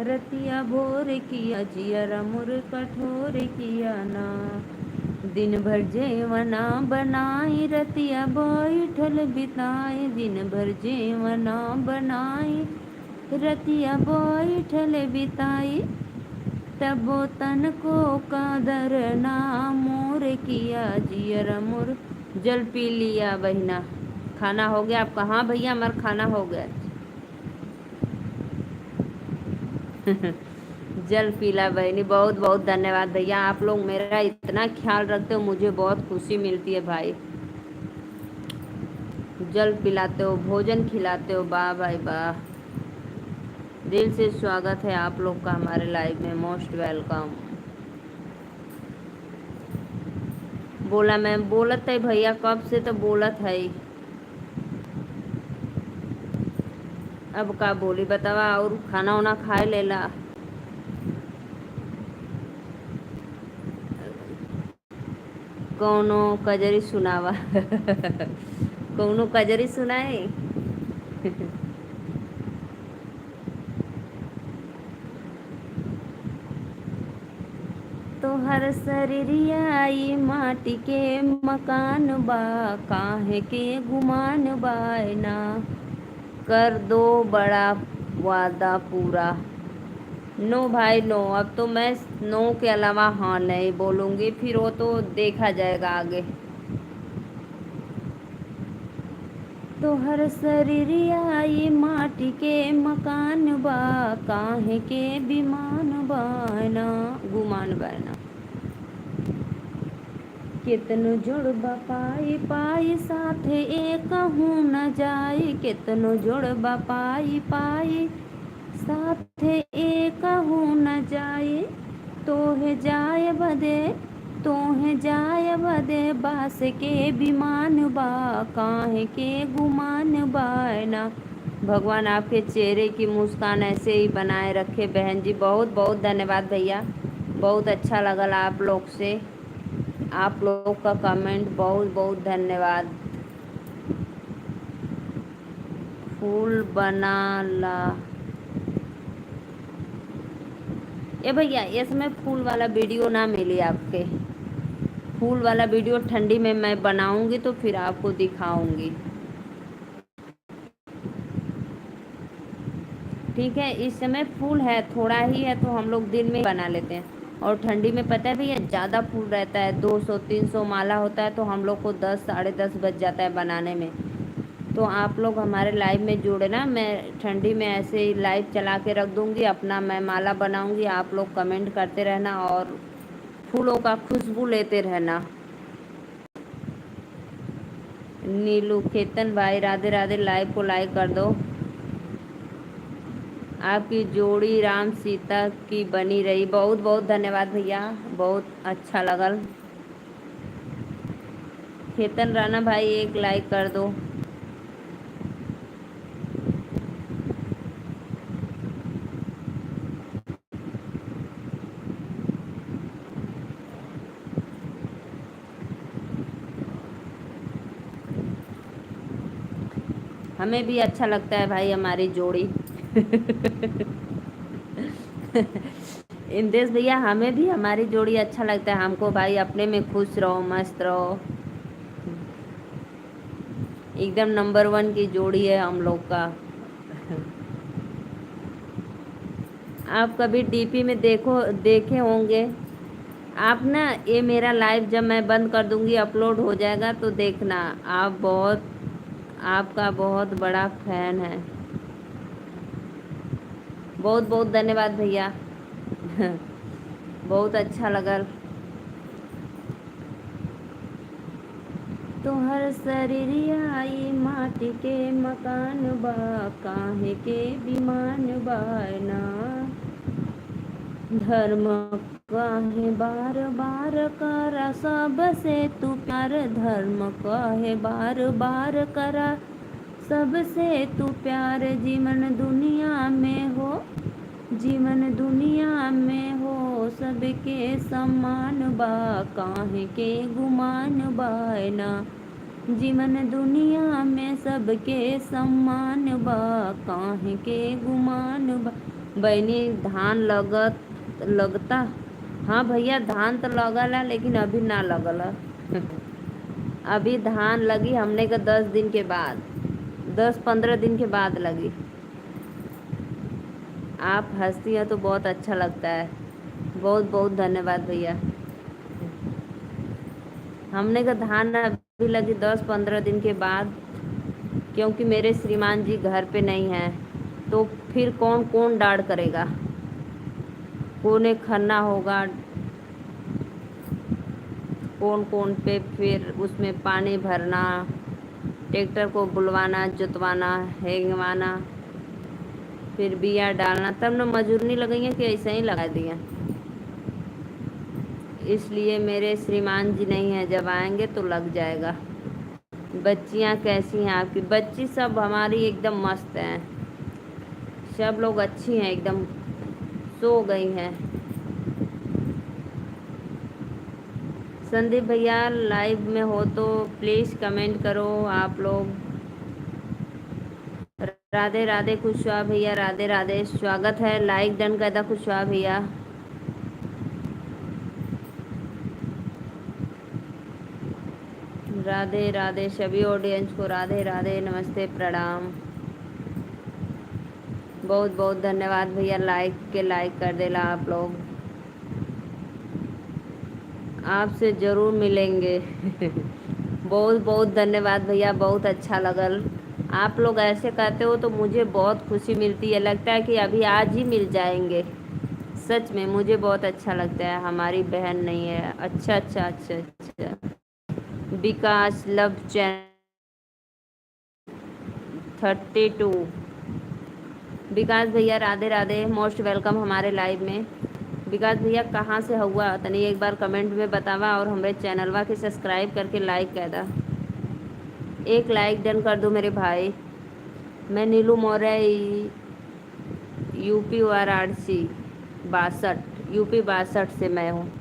रतिया भोर किया, जियरा मुर कठोर किया ना, दिन भर जेवना बनाई रतिया बैठल बिताए, दिन भर जेवना बनाई रतिया बैठल बिताई, तबो तन को कादर ना मोर किया, जियर मोर। जल पी लिया बहिना? खाना हो गया आपका? हाँ भैया, हमारा खाना हो गया। जल पीला बहनी, बहुत बहुत धन्यवाद भैया, आप लोग मेरा इतना ख्याल रखते हो, मुझे बहुत खुशी मिलती है भाई। जल पिलाते हो, भोजन खिलाते हो, वाह भाई वाह, दिल से स्वागत है आप लोग का हमारे लाइव में, मोस्ट वेलकम। बोला मैं बोलत है भैया, कब से तो बोलत है, अब का बोली बतावा। और खाना वाना खाए लेला? कौनो कजरी सुनावा। कौनो कजरी सुनाए। तो हर शरीरियाई माटी के मकान बा, काहे के गुमान बायना, कर दो बड़ा वादा पूरा। नो भाई नो, अब तो मैं नो के अलावा हाँ नहीं बोलूँगी, फिर वो तो देखा जाएगा आगे। तो हर शरीरिया ये माटी के मकान बा, काहे के विमान बाना, गुमान बाना, कितनो जोड़बा पाई पाई साथे एक न जाई, कितनो जोड़बा पाई पाई साथे एक न जाई, तोहे जाए बदे तोहे जाए बदे बास के विमान बा, काहे के गुमान बाना। भगवान आपके चेहरे की मुस्कान ऐसे ही बनाए रखे बहन जी, बहुत बहुत धन्यवाद भैया, बहुत अच्छा लगा आप लोग से, आप लोग का कमेंट, बहुत बहुत धन्यवाद। फूल बना ला ए भैया इसमें फूल वाला वीडियो ना मिले आपके। फूल वाला वीडियो ठंडी में मैं बनाऊंगी तो फिर आपको दिखाऊंगी। ठीक है, इस समय फूल है थोड़ा ही है तो हम लोग दिन में बना लेते हैं। और ठंडी में पता है भैया ज़्यादा फूल रहता है, 200-300 माला होता है तो हम लोग को 10 10:30 बज जाता है बनाने में। तो आप लोग हमारे लाइव में जुड़े ना, मैं ठंडी में ऐसे ही लाइव चला के रख दूंगी, अपना मैं माला बनाऊंगी, आप लोग कमेंट करते रहना और फूलों का खुशबू लेते रहना। नीलू केतन भाई राधे राधे, लाइव को लाइक कर दो। आपकी जोड़ी राम सीता की बनी रही। बहुत बहुत धन्यवाद भैया, बहुत अच्छा लगल। केतन राणा भाई एक लाइक कर दो। हमें भी अच्छा लगता है भाई हमारी जोड़ी। इंदेश भैया हमें भी हमारी जोड़ी अच्छा लगता है, हमको भाई अपने में खुश रहो मस्त रहो। एकदम नंबर 1 की जोड़ी है हम लोग का। आप कभी डीपी में देखो देखे होंगे आप ना, ये मेरा लाइव जब मैं बंद कर दूंगी अपलोड हो जाएगा तो देखना। आप बहुत आपका बहुत बड़ा फैन है। बहुत बहुत धन्यवाद भैया। बहुत अच्छा लगा। तोहर शरीरिया आई माटी के मकान बा, काहे के विमान बाना। धर्म काहे बार बार करा सबसे तू प्यार, धर्म काहे बार बार करा सबसे तू प्यार। जीवन दुनिया में हो, जीवन दुनिया में हो सबके समान बा, काहे के गुमान बायना। जीवन दुनिया में सबके समान बा, काहे के गुमान बा। बहनी धान लगता। हाँ भैया धान तो लगला लेकिन अभी ना लगला। अभी धान लगी हमने का 10 दिन के बाद, 10-15 दिन के बाद लगी। आप हंसती हैं तो बहुत अच्छा लगता है। बहुत बहुत धन्यवाद भैया। हमने का धान अभी लगी 10-15 दिन के बाद, क्योंकि मेरे श्रीमान जी घर पे नहीं हैं तो फिर कौन कौन डाढ़ करेगा, कोने खन्ना होगा, कौन कौन पे फिर उसमें पानी भरना, ट्रैक्टर को बुलवाना, जुतवाना, हेंगवाना, फिर बिया डालना, तब न मजूर नहीं लगेंगे कि ऐसे ही लगा दिया। इसलिए मेरे श्रीमान जी नहीं हैं, जब आएंगे तो लग जाएगा। बच्चियाँ कैसी हैं आपकी? बच्ची सब हमारी एकदम मस्त हैं, सब लोग अच्छी हैं, एकदम सो गई हैं। संदीप भैया लाइव में हो तो प्लीज़ कमेंट करो आप लोग। राधे राधे कुशवाहा भैया, राधे राधे, स्वागत है। लाइक डन कर दा कुशवाहा भैया। राधे राधे सभी ऑडियंस को, राधे राधे, नमस्ते, प्रणाम। बहुत बहुत धन्यवाद भैया, लाइक कर देला आप लोग। आपसे ज़रूर मिलेंगे। बहुत बहुत धन्यवाद भैया, बहुत अच्छा लगल। आप लोग ऐसे कहते हो तो मुझे बहुत खुशी मिलती है, लगता है कि अभी आज ही मिल जाएंगे। सच में मुझे बहुत अच्छा लगता है, हमारी बहन नहीं है। अच्छा अच्छा अच्छा अच्छा। विकास लव चैनल 32। विकास भैया राधे राधे, मोस्ट वेलकम हमारे लाइव में। विकास भैया कहाँ से हुआ तनी एक बार कमेंट में बतावा, और हमारे चैनलवा के सब्सक्राइब करके लाइक कर दा। एक लाइक डन कर दो मेरे भाई। मैं नीलू मौर्य, यूपी वाराणसी 62, यूपी 62 से मैं हूँ।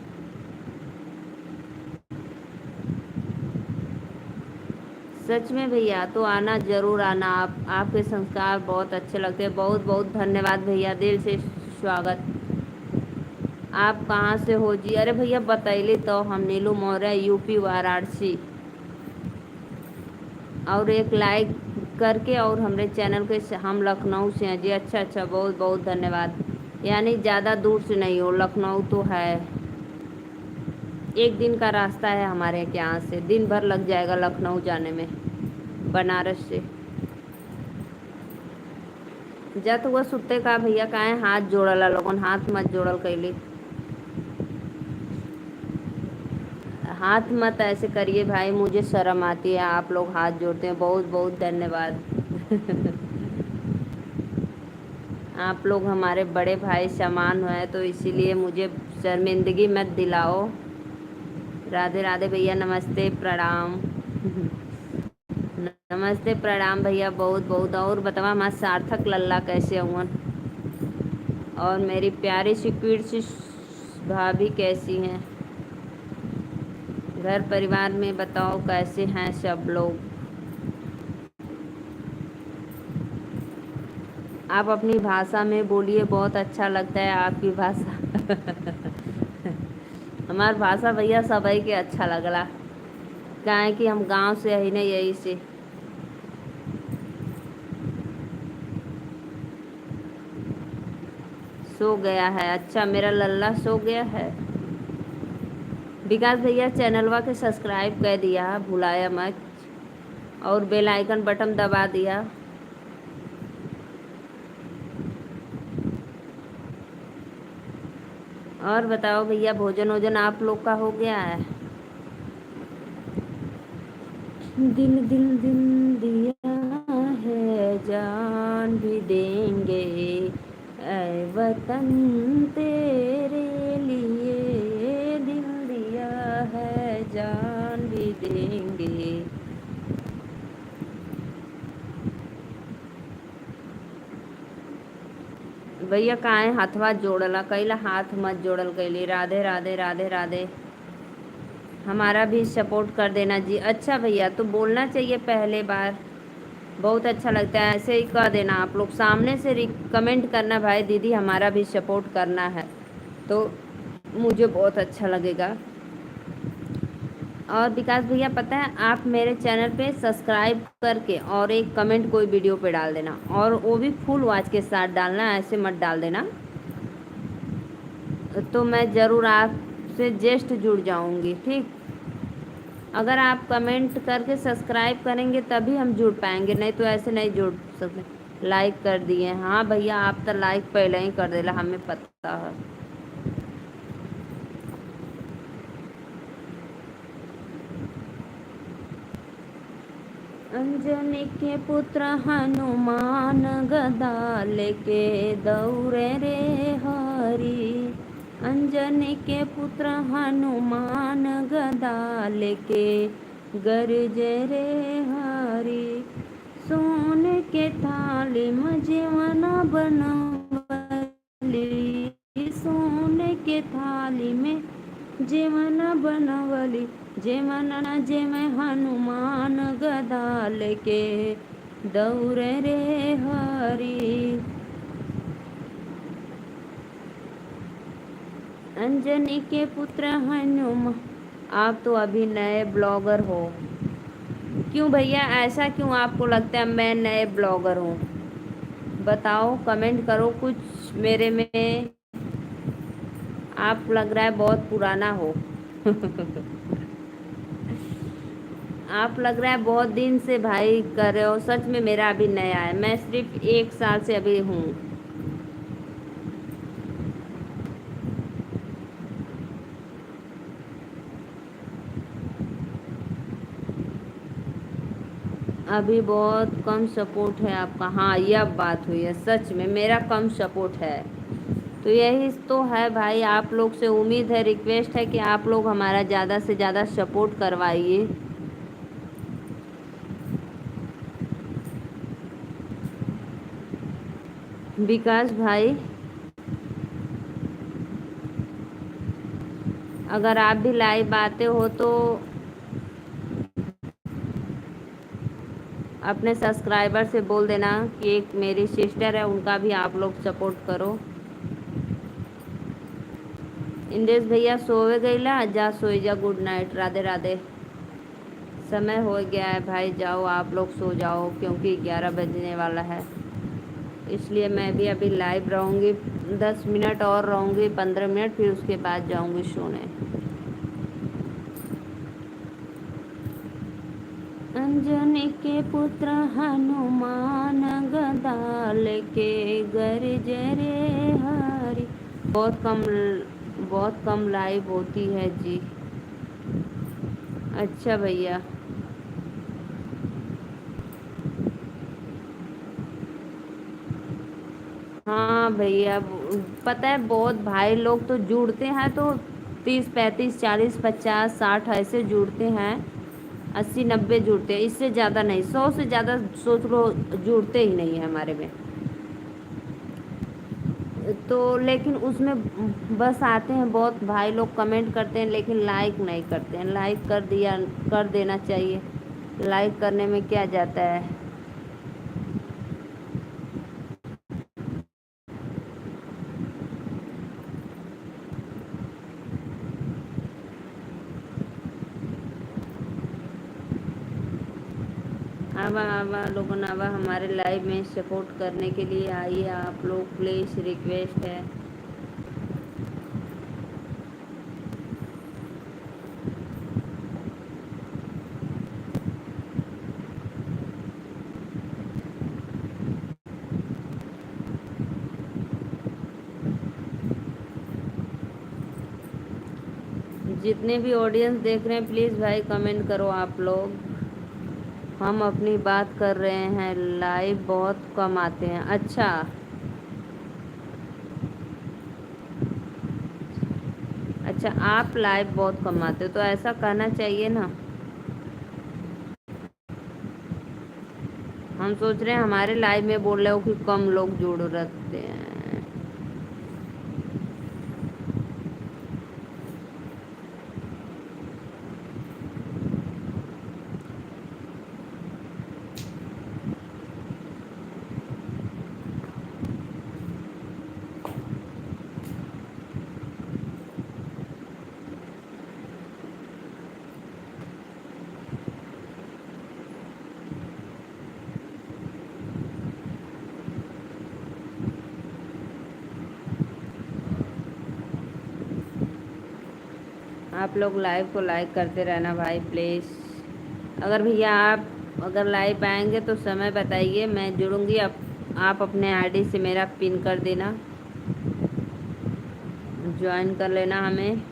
सच में भैया, तो आना ज़रूर आना। आपके संस्कार बहुत अच्छे लगते हैं। बहुत बहुत धन्यवाद भैया, दिल से स्वागत। आप कहाँ से हो जी? अरे भैया बतैली तो हम नीलू मौर्य यूपी वाराणसी। और एक लाइक करके और हमारे चैनल के हम लखनऊ से हैं जी। अच्छा अच्छा, बहुत बहुत धन्यवाद। यानी ज़्यादा दूर से नहीं हो, लखनऊ तो है, एक दिन का रास्ता है हमारे यहाँ से, दिन भर लग जाएगा लखनऊ जाने में बनारस से। जा तो वह सुते का भैया काहे हाथ जोड़ला लोगन, हाथ मत जोड़ल कैली, हाथ मत ऐसे करिए भाई, मुझे शर्म आती है, आप लोग हाथ जोड़ते हैं, बहुत बहुत धन्यवाद। आप लोग हमारे बड़े भाई समान हैं, तो इसीलिए मुझे शर्मिंदगी मत दिलाओ। राधे राधे भैया, नमस्ते प्रणाम। नमस्ते प्रणाम भैया, बहुत बहुत। और बतावा हमारा सार्थक लल्ला कैसे हुआ, और मेरी प्यारी सी क्यूट सी भाभी कैसी हैं, घर परिवार में बताओ कैसे हैं सब लोग। आप अपनी भाषा में बोलिए, बहुत अच्छा लगता है आपकी भाषा। हमार भाषा भैया सभी के अच्छा लगला, काहे कि हम गांव से ही नहीं, यही से। सो गया है? अच्छा, मेरा लल्ला सो गया है। विकास भैया चैनलवा के सब्सक्राइब कर दिया, भुलाया मत, और बेल आइकन बटन दबा दिया। और बताओ भैया, भोजन वोजन आप लोग का हो गया है? दिल दिल दिल दिया है, जान भी देंगे ऐ वतन तेरे लिए, दिल दिया है जान भी देंगे। भैया काहे हाथवा जोड़ला कैला, हाथ मत जोड़ल कैली। राधे राधे राधे राधे। हमारा भी सपोर्ट कर देना जी। अच्छा भैया, तो बोलना चाहिए पहले बार, बहुत अच्छा लगता है, ऐसे ही कह देना, आप लोग सामने से कमेंट करना, भाई दीदी हमारा भी सपोर्ट करना है, तो मुझे बहुत अच्छा लगेगा। और विकास भैया पता है, आप मेरे चैनल पे सब्सक्राइब करके और एक कमेंट कोई वीडियो पे डाल देना, और वो भी फुल वॉच के साथ डालना, ऐसे मत डाल देना, तो मैं ज़रूर आपसे जस्ट जुड़ जाऊंगी, ठीक। अगर आप कमेंट करके सब्सक्राइब करेंगे तभी हम जुड़ पाएंगे, नहीं तो ऐसे नहीं जुड़ सकते। लाइक कर दिए? हाँ भैया, आप तो लाइक पहले ही कर देला, हमें पता है। अंजनी के पुत्र हनुमान, गदा लेके दौड़े रे हरी। अंजनी के पुत्र हनुमान, गदा लेके गरजे रे हरी। सोने के थाली में जेवना बनवली, सोने के थाली में जेवना बनवली, जेवना जे में हनुमान, गदा लेके दौड़े रे हरी। अंजनी के पुत्र हनुमान। आप तो अभी नए ब्लॉगर हो, क्यों भैया, ऐसा क्यों आपको लगता है मैं नए ब्लॉगर हूँ? बताओ, कमेंट करो कुछ मेरे में। आप लग रहा है बहुत पुराना हो। आप लग रहा है बहुत दिन से भाई कर रहे हो, सच में मेरा अभी नया है, मैं सिर्फ 1 साल से अभी हूँ। अभी बहुत कम सपोर्ट है आपका, हाँ यह बात हुई है, सच में मेरा कम सपोर्ट है, तो यही तो है भाई, आप लोग से उम्मीद है, रिक्वेस्ट है कि आप लोग हमारा ज़्यादा से ज़्यादा सपोर्ट करवाइए। विकास भाई, अगर आप भी लाइव आते हो तो अपने सब्सक्राइबर से बोल देना कि एक मेरी सिस्टर है, उनका भी आप लोग सपोर्ट करो। इंदेश भैया सोवे गईला, जा सोई जा, गुड नाइट, राधे राधे। समय हो गया है भाई, जाओ आप लोग सो जाओ, क्योंकि 11 बजने वाला है। इसलिए मैं भी अभी लाइव रहूँगी, 10 मिनट और रहूँगी, 15 मिनट, फिर उसके बाद जाऊँगी सोने। अंजनी के पुत्र हनुमान, गदा लेके गरजे रे हरि। बहुत कम लाइव होती है जी। अच्छा भैया। हाँ भैया, पता है बहुत भाई लोग तो जुड़ते हैं तो 30 35 40 50 60 ऐसे जुड़ते हैं, 80 90 जुड़ते हैं, इससे ज़्यादा नहीं, 100 से ज़्यादा सोच लो जुड़ते ही नहीं है हमारे में। तो लेकिन उसमें बस आते हैं बहुत भाई लोग, कमेंट करते हैं लेकिन लाइक नहीं करते हैं। लाइक कर देना चाहिए, लाइक करने में क्या जाता है। आवा लोगों ने आवा हमारे लाइव में सपोर्ट करने के लिए आइए आप लोग, प्लीज़ रिक्वेस्ट है। जितने भी ऑडियंस देख रहे हैं प्लीज़ भाई कमेंट करो आप लोग। हम अपनी बात कर रहे हैं, लाइव बहुत कम आते हैं। अच्छा अच्छा, आप लाइव बहुत कम आते हो तो ऐसा कहना चाहिए ना। हम सोच रहे हैं हमारे लाइव में बोल रहे हो कि कम लोग जुड़ रखते हैं। आप लोग लाइव को लाइक करते रहना भाई प्लीज़। अगर भैया आप अगर लाइव आएंगे तो समय बताइए, मैं जुड़ूंगी। आप अपने आईडी से मेरा पिन कर देना, ज्वाइन कर लेना हमें।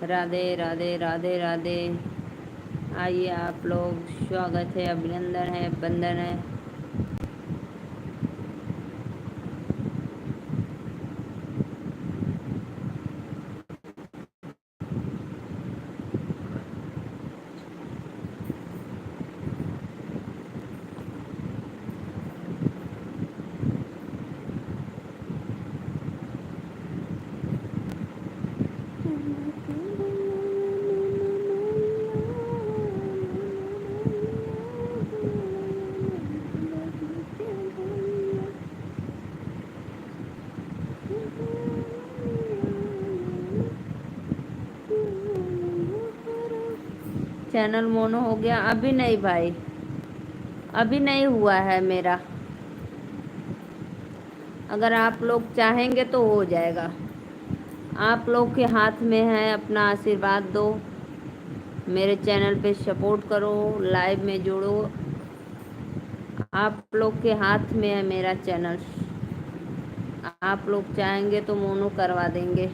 राधे राधे राधे राधे। आइए आप लोग, स्वागत है, अभिनंदन है, वंदन है। चैनल मोनो हो गया? अभी नहीं भाई, अभी नहीं हुआ है मेरा। अगर आप लोग चाहेंगे तो हो जाएगा। आप लोग के हाथ में है, अपना आशीर्वाद दो, मेरे चैनल पे सपोर्ट करो, लाइव में जोड़ो। आप लोग के हाथ में है मेरा चैनल। आप लोग चाहेंगे तो मोनो करवा देंगे।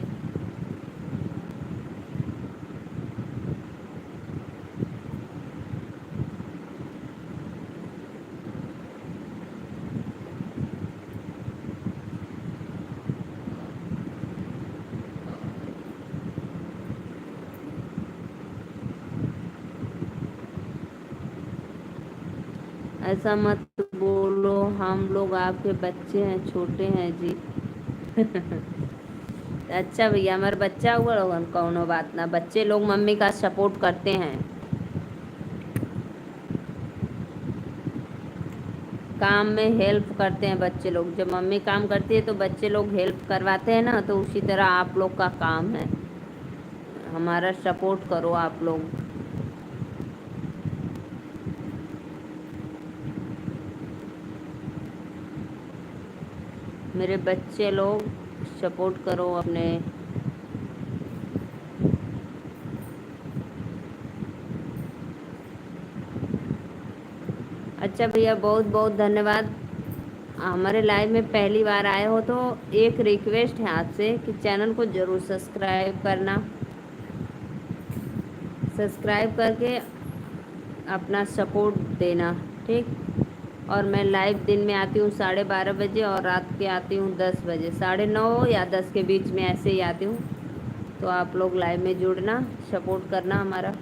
ऐसा मत बोलो, हम लोग आपके बच्चे हैं, छोटे हैं जी। अच्छा भैया, हमारे बच्चा हुआ लोगन कौनो बात ना, बच्चे लोग मम्मी का सपोर्ट करते हैं, काम में हेल्प करते हैं बच्चे लोग। जब मम्मी काम करती है तो बच्चे लोग हेल्प करवाते हैं ना, तो उसी तरह आप लोग का काम है, हमारा सपोर्ट करो आप लोग। मेरे बच्चे लोग सपोर्ट करो अपने। अच्छा भैया, बहुत बहुत धन्यवाद। हमारे लाइव में पहली बार आए हो तो एक रिक्वेस्ट है आपसे कि चैनल को ज़रूर सब्सक्राइब करना, सब्सक्राइब करके अपना सपोर्ट देना, ठीक। और मैं लाइव दिन में आती हूँ 12:30 बजे और रात के आती हूँ 10 बजे, 9:30 या 10 के बीच में ऐसे ही आती हूँ। तो आप लोग लाइव में जुड़ना, सपोर्ट करना हमारा।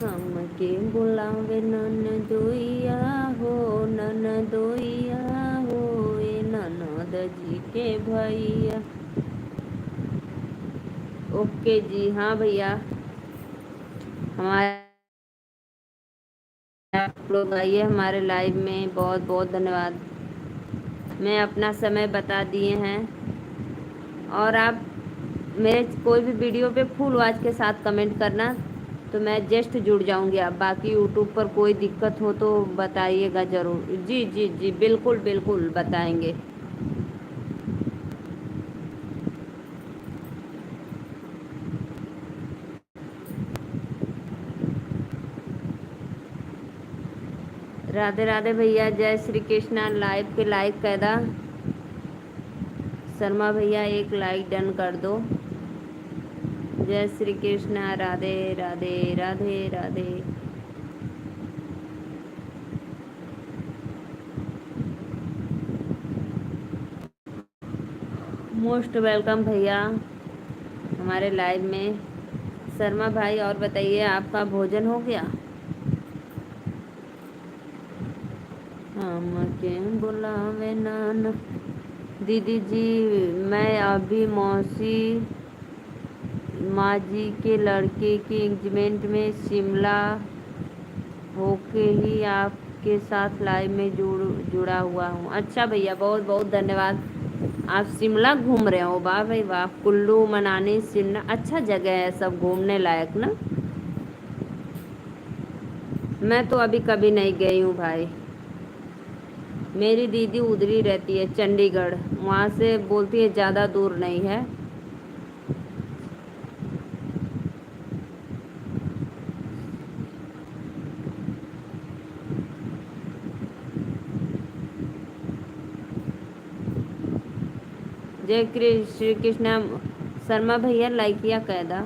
हम के बुलावे ननदोइया हो, ननदोइया हो, ए ननद जी के भैया। ओके जी, हाँ भैया, हमारे आप लोग आइए हमारे लाइव में, बहुत बहुत धन्यवाद। मैं अपना समय बता दिए हैं, और आप मेरे कोई भी वीडियो पे फुल आवाज़ के साथ कमेंट करना, तो मैं जस्ट जुड़ जाऊंगी। आप बाकी यूट्यूब पर कोई दिक्कत हो तो बताइएगा ज़रूर। जी जी जी, बिल्कुल बिल्कुल बताएंगे। राधे राधे भैया, जय श्री कृष्णा। लाइव के लाइक कैदा शर्मा भैया, एक लाइक डन कर दो। जय श्री कृष्णा, राधे राधे राधे राधे। मोस्ट वेलकम भैया हमारे लाइव में। शर्मा भाई, और बताइए आपका भोजन हो गया? हम के बुलावे नाना। दीदी जी, मैं अभी मौसी माँ जी के लड़के की एंगेजमेंट में शिमला होके ही आपके साथ लाइव में जुड़ा हुआ हूँ। अच्छा भैया, बहुत बहुत धन्यवाद। आप शिमला घूम रहे हो? वाह भाई वाह, कुल्लू मनाली शिमला अच्छा जगह है, सब घूमने लायक ना। मैं तो अभी कभी नहीं गई हूँ भाई। मेरी दीदी उधर ही रहती है, चंडीगढ़, वहाँ से बोलती है ज़्यादा दूर नहीं है। जय श्री कृष्णा। शर्मा भैया लाइकिया कैदा।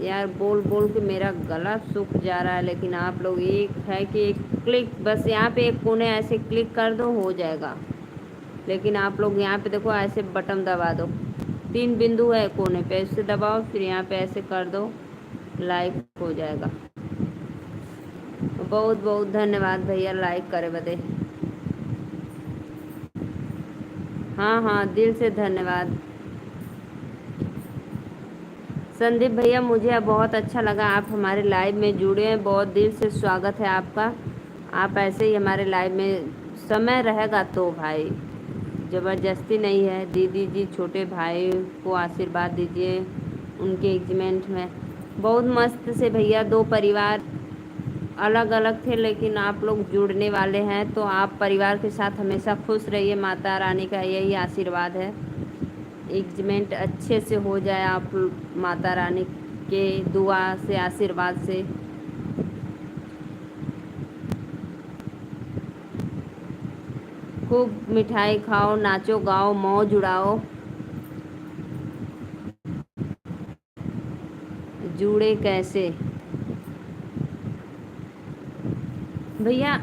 यार बोल बोल के मेरा गला सूख जा रहा है, लेकिन आप लोग एक है कि एक क्लिक, बस यहाँ पे एक कोने ऐसे क्लिक कर दो, हो जाएगा। लेकिन आप लोग यहाँ पे देखो, ऐसे बटन दबा दो, 3 बिंदु है कोने पे, इससे दबाओ, फिर यहाँ पे ऐसे कर दो, लाइक हो जाएगा। बहुत बहुत धन्यवाद भैया लाइक करे बदे। हाँ हाँ, दिल से धन्यवाद। संदीप भैया, मुझे अब बहुत अच्छा लगा आप हमारे लाइव में जुड़े हैं, बहुत दिल से स्वागत है आपका। आप ऐसे ही हमारे लाइव में समय रहेगा तो भाई, ज़बरदस्ती नहीं है। दीदी जी छोटे भाई को आशीर्वाद दीजिए उनके एंगेजमेंट में। बहुत मस्त से भैया, 2 परिवार अलग अलग थे लेकिन आप लोग जुड़ने वाले हैं, तो आप परिवार के साथ हमेशा खुश रहिए, माता रानी का यही आशीर्वाद है। एंगेजमेंट अच्छे से हो जाए, आप माता रानी के दुआ से, आशीर्वाद से। खूब मिठाई खाओ, नाचो गाओ, मौज उड़ाओ। जुड़े कैसे भैया?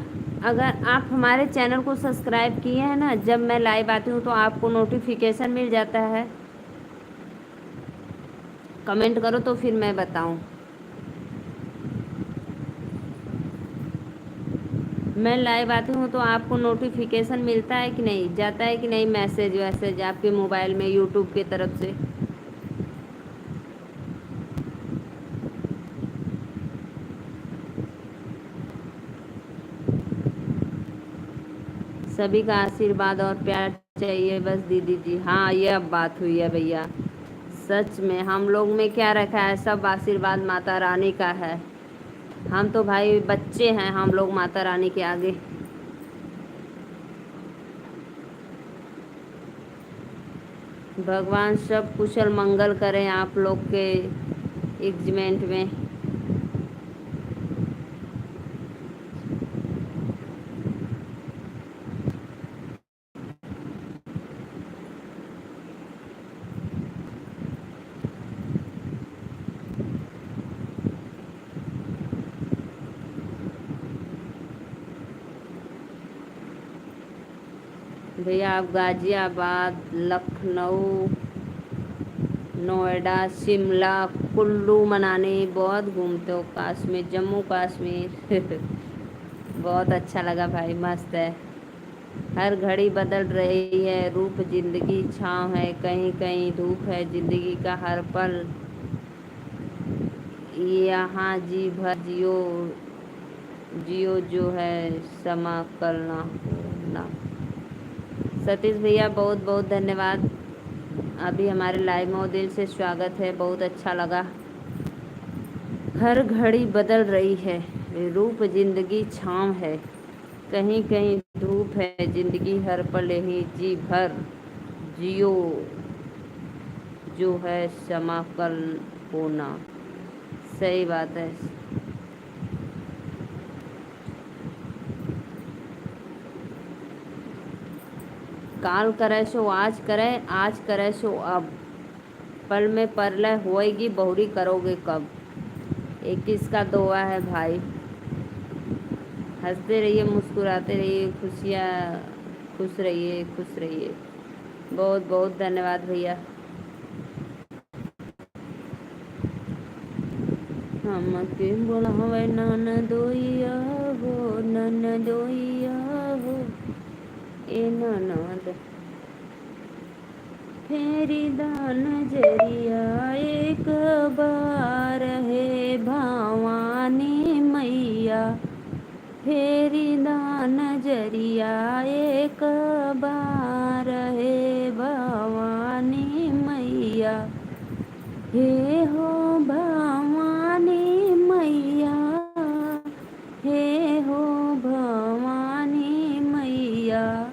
अगर आप हमारे चैनल को सब्सक्राइब किए हैं ना, जब मैं लाइव आती हूँ तो आपको नोटिफिकेशन मिल जाता है। कमेंट करो तो फिर मैं बताऊँ। मैं लाइव आती हूँ तो आपको नोटिफिकेशन मिलता है कि नहीं, जाता है कि नहीं मैसेज वैसेज आपके मोबाइल में यूट्यूब की तरफ से? सभी का आशीर्वाद और प्यार चाहिए बस दीदी जी। हाँ, ये अब बात हुई है भैया। सच में हम लोग में क्या रखा है, सब आशीर्वाद माता रानी का है। हम तो भाई बच्चे हैं हम लोग माता रानी के आगे। भगवान सब कुशल मंगल करें आप लोग के एंगेजमेंट में। भैया आप गाजियाबाद, लखनऊ, नोएडा, शिमला, कुल्लू मनाली बहुत घूमते हो, कश्मीर, जम्मू कश्मीर बहुत अच्छा लगा भाई, मस्त है। हर घड़ी बदल रही है, रूप जिंदगी छाँव है, कहीं कहीं धूप है जिंदगी का हर पल। यहाँ जी भर जियो, जियो जो है समा कल ना हो ना। सतीश भैया बहुत बहुत धन्यवाद। अभी हमारे लाइव में दिल से स्वागत है, बहुत अच्छा लगा। हर घड़ी बदल रही है, रूप जिंदगी छाँव है, कहीं कहीं धूप है जिंदगी हर पल ही जी भर जियो जो है समा कल होना। सही बात है। काल करे सो आज करे, आज करे सो अब, पल में परलय होएगी बहुरी करोगे कब। 21 का दोहा है भाई। हंसते रहिए, मुस्कुराते रहिए, खुशियाँ, खुश रहिए, खुश रहिए। बहुत बहुत धन्यवाद भैया। हमके बोलावे ननदोइया हो, ननदोइया हो, ए ननद फेरी दान जरिया एक बार है भवानी मैया, फेरी दान जरिया एक बार है भवानी मैया। हे हो भवानी मैया, हे हो भवानी मैया,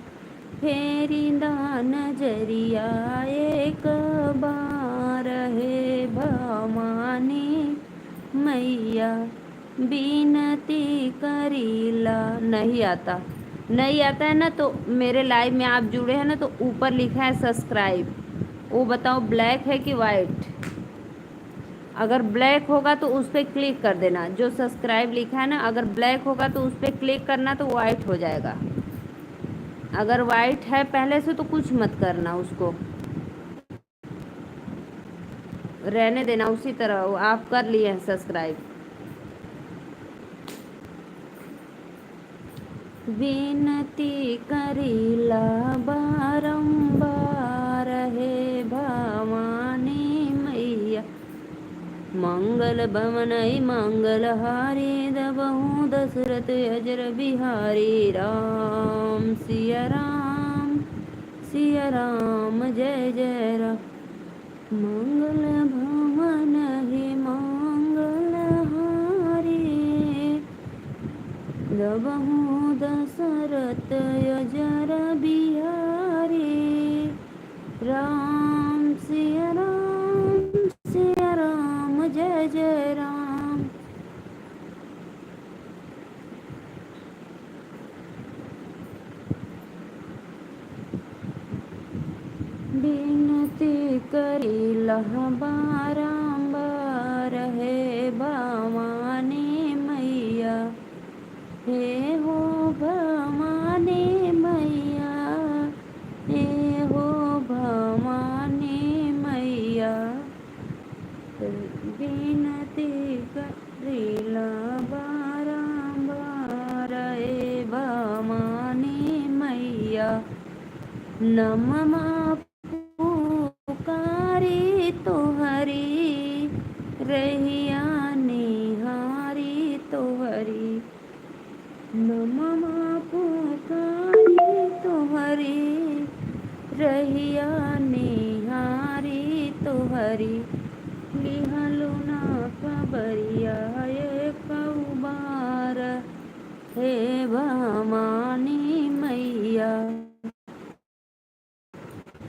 फेरी दान जरिया एक बार है भवानी मैया। बिनती करीला, नहीं आता, नहीं आता है ना तो मेरे लाइव में आप जुड़े हैं ना तो ऊपर लिखा है सब्सक्राइब, वो बताओ ब्लैक है कि वाइट। अगर ब्लैक होगा तो उस पर क्लिक कर देना, जो सब्सक्राइब लिखा है ना अगर ब्लैक होगा तो उस पर क्लिक करना तो वाइट हो जाएगा। अगर वाइट है पहले से तो कुछ मत करना, उसको रहने देना उसी तरह। आप कर लिए हैं सब्सक्राइब। विनती करीला बारंबार है भवानी मैया, मंगल भवनई मंगल हारी दबहू दशरथ अजर बिहारी। राम सिया राम, सिया राम जय जय राम। मंगल भवन ही मंगल हारी, दबहू दशरथ अजर बिहारी। राम सिया राम, सिया राम जय जय राम। बिनती करीला बारंबार है भवानी मैया, हे हो भवानी मैया, हे हो भवानी मैया। बिनती करीला बारंबार हे नममा पुकारी तो हरी, रहिया निहारी तो हरी। नममा पुकारी तो हरी, रहिया निहारी तो हरी। लिहलु ना खबरिया ये कौबार, हे भवानी मैया।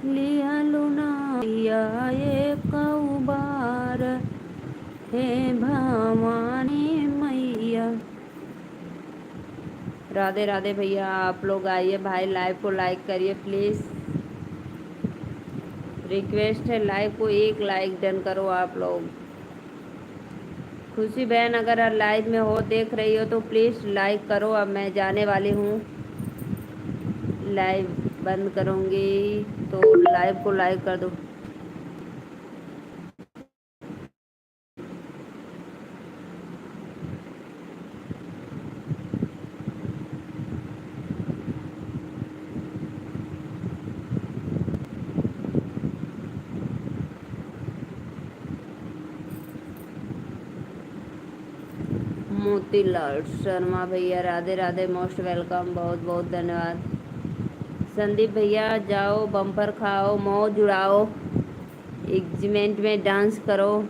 लिहलु ना मैया ये कौबार, हे भवानी मैया। राधे राधे भैया, आप लोग आइए भाई, लाइव को लाइक करिए प्लीज़। रिक्वेस्ट है, लाइव को एक लाइक डन करो आप लोग। खुशी बहन अगर लाइव में हो, देख रही हो तो प्लीज़ लाइक करो। अब मैं जाने वाली हूँ, लाइव बंद करूँगी, तो लाइव को लाइक कर दो। मोतीलाल शर्मा भैया राधे राधे, मोस्ट वेलकम, बहुत बहुत धन्यवाद। संदीप भैया जाओ, बम्पर खाओ, मौज उड़ाओ, एग्जीमेंट में डांस करो।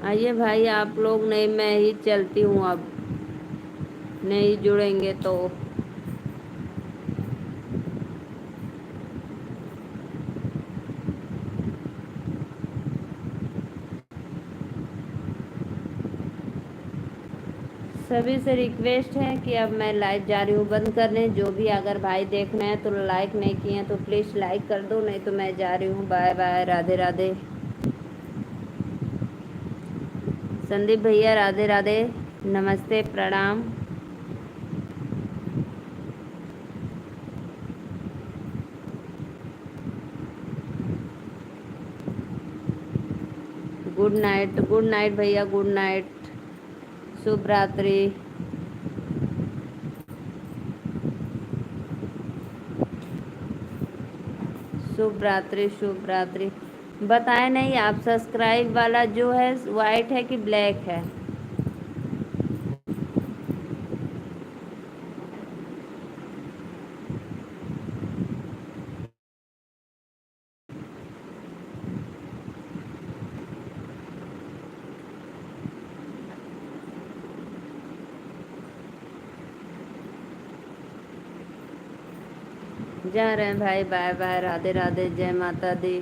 आइए भाई आप लोग, नहीं मैं ही चलती हूँ, अब नहीं जुड़ेंगे तो। सभी से रिक्वेस्ट है कि अब मैं लाइव जा रही हूँ बंद करने। जो भी अगर भाई देखना है तो लाइक नहीं किए हैं तो प्लीज़ लाइक कर दो, नहीं तो मैं जा रही हूँ। Bye bye, Radhe Radhe. संदीप भैया राधे राधे, नमस्ते, प्रणाम। गुड नाइट भैया, गुड नाइट, शुभ रात्रि। शुभ रात्रि, शुभ रात्रि। बताए नहीं आप, सब्सक्राइब वाला जो है वाइट है कि ब्लैक है? जा रहे हैं भाई, बाय बाय, राधे राधे, जय माता दी।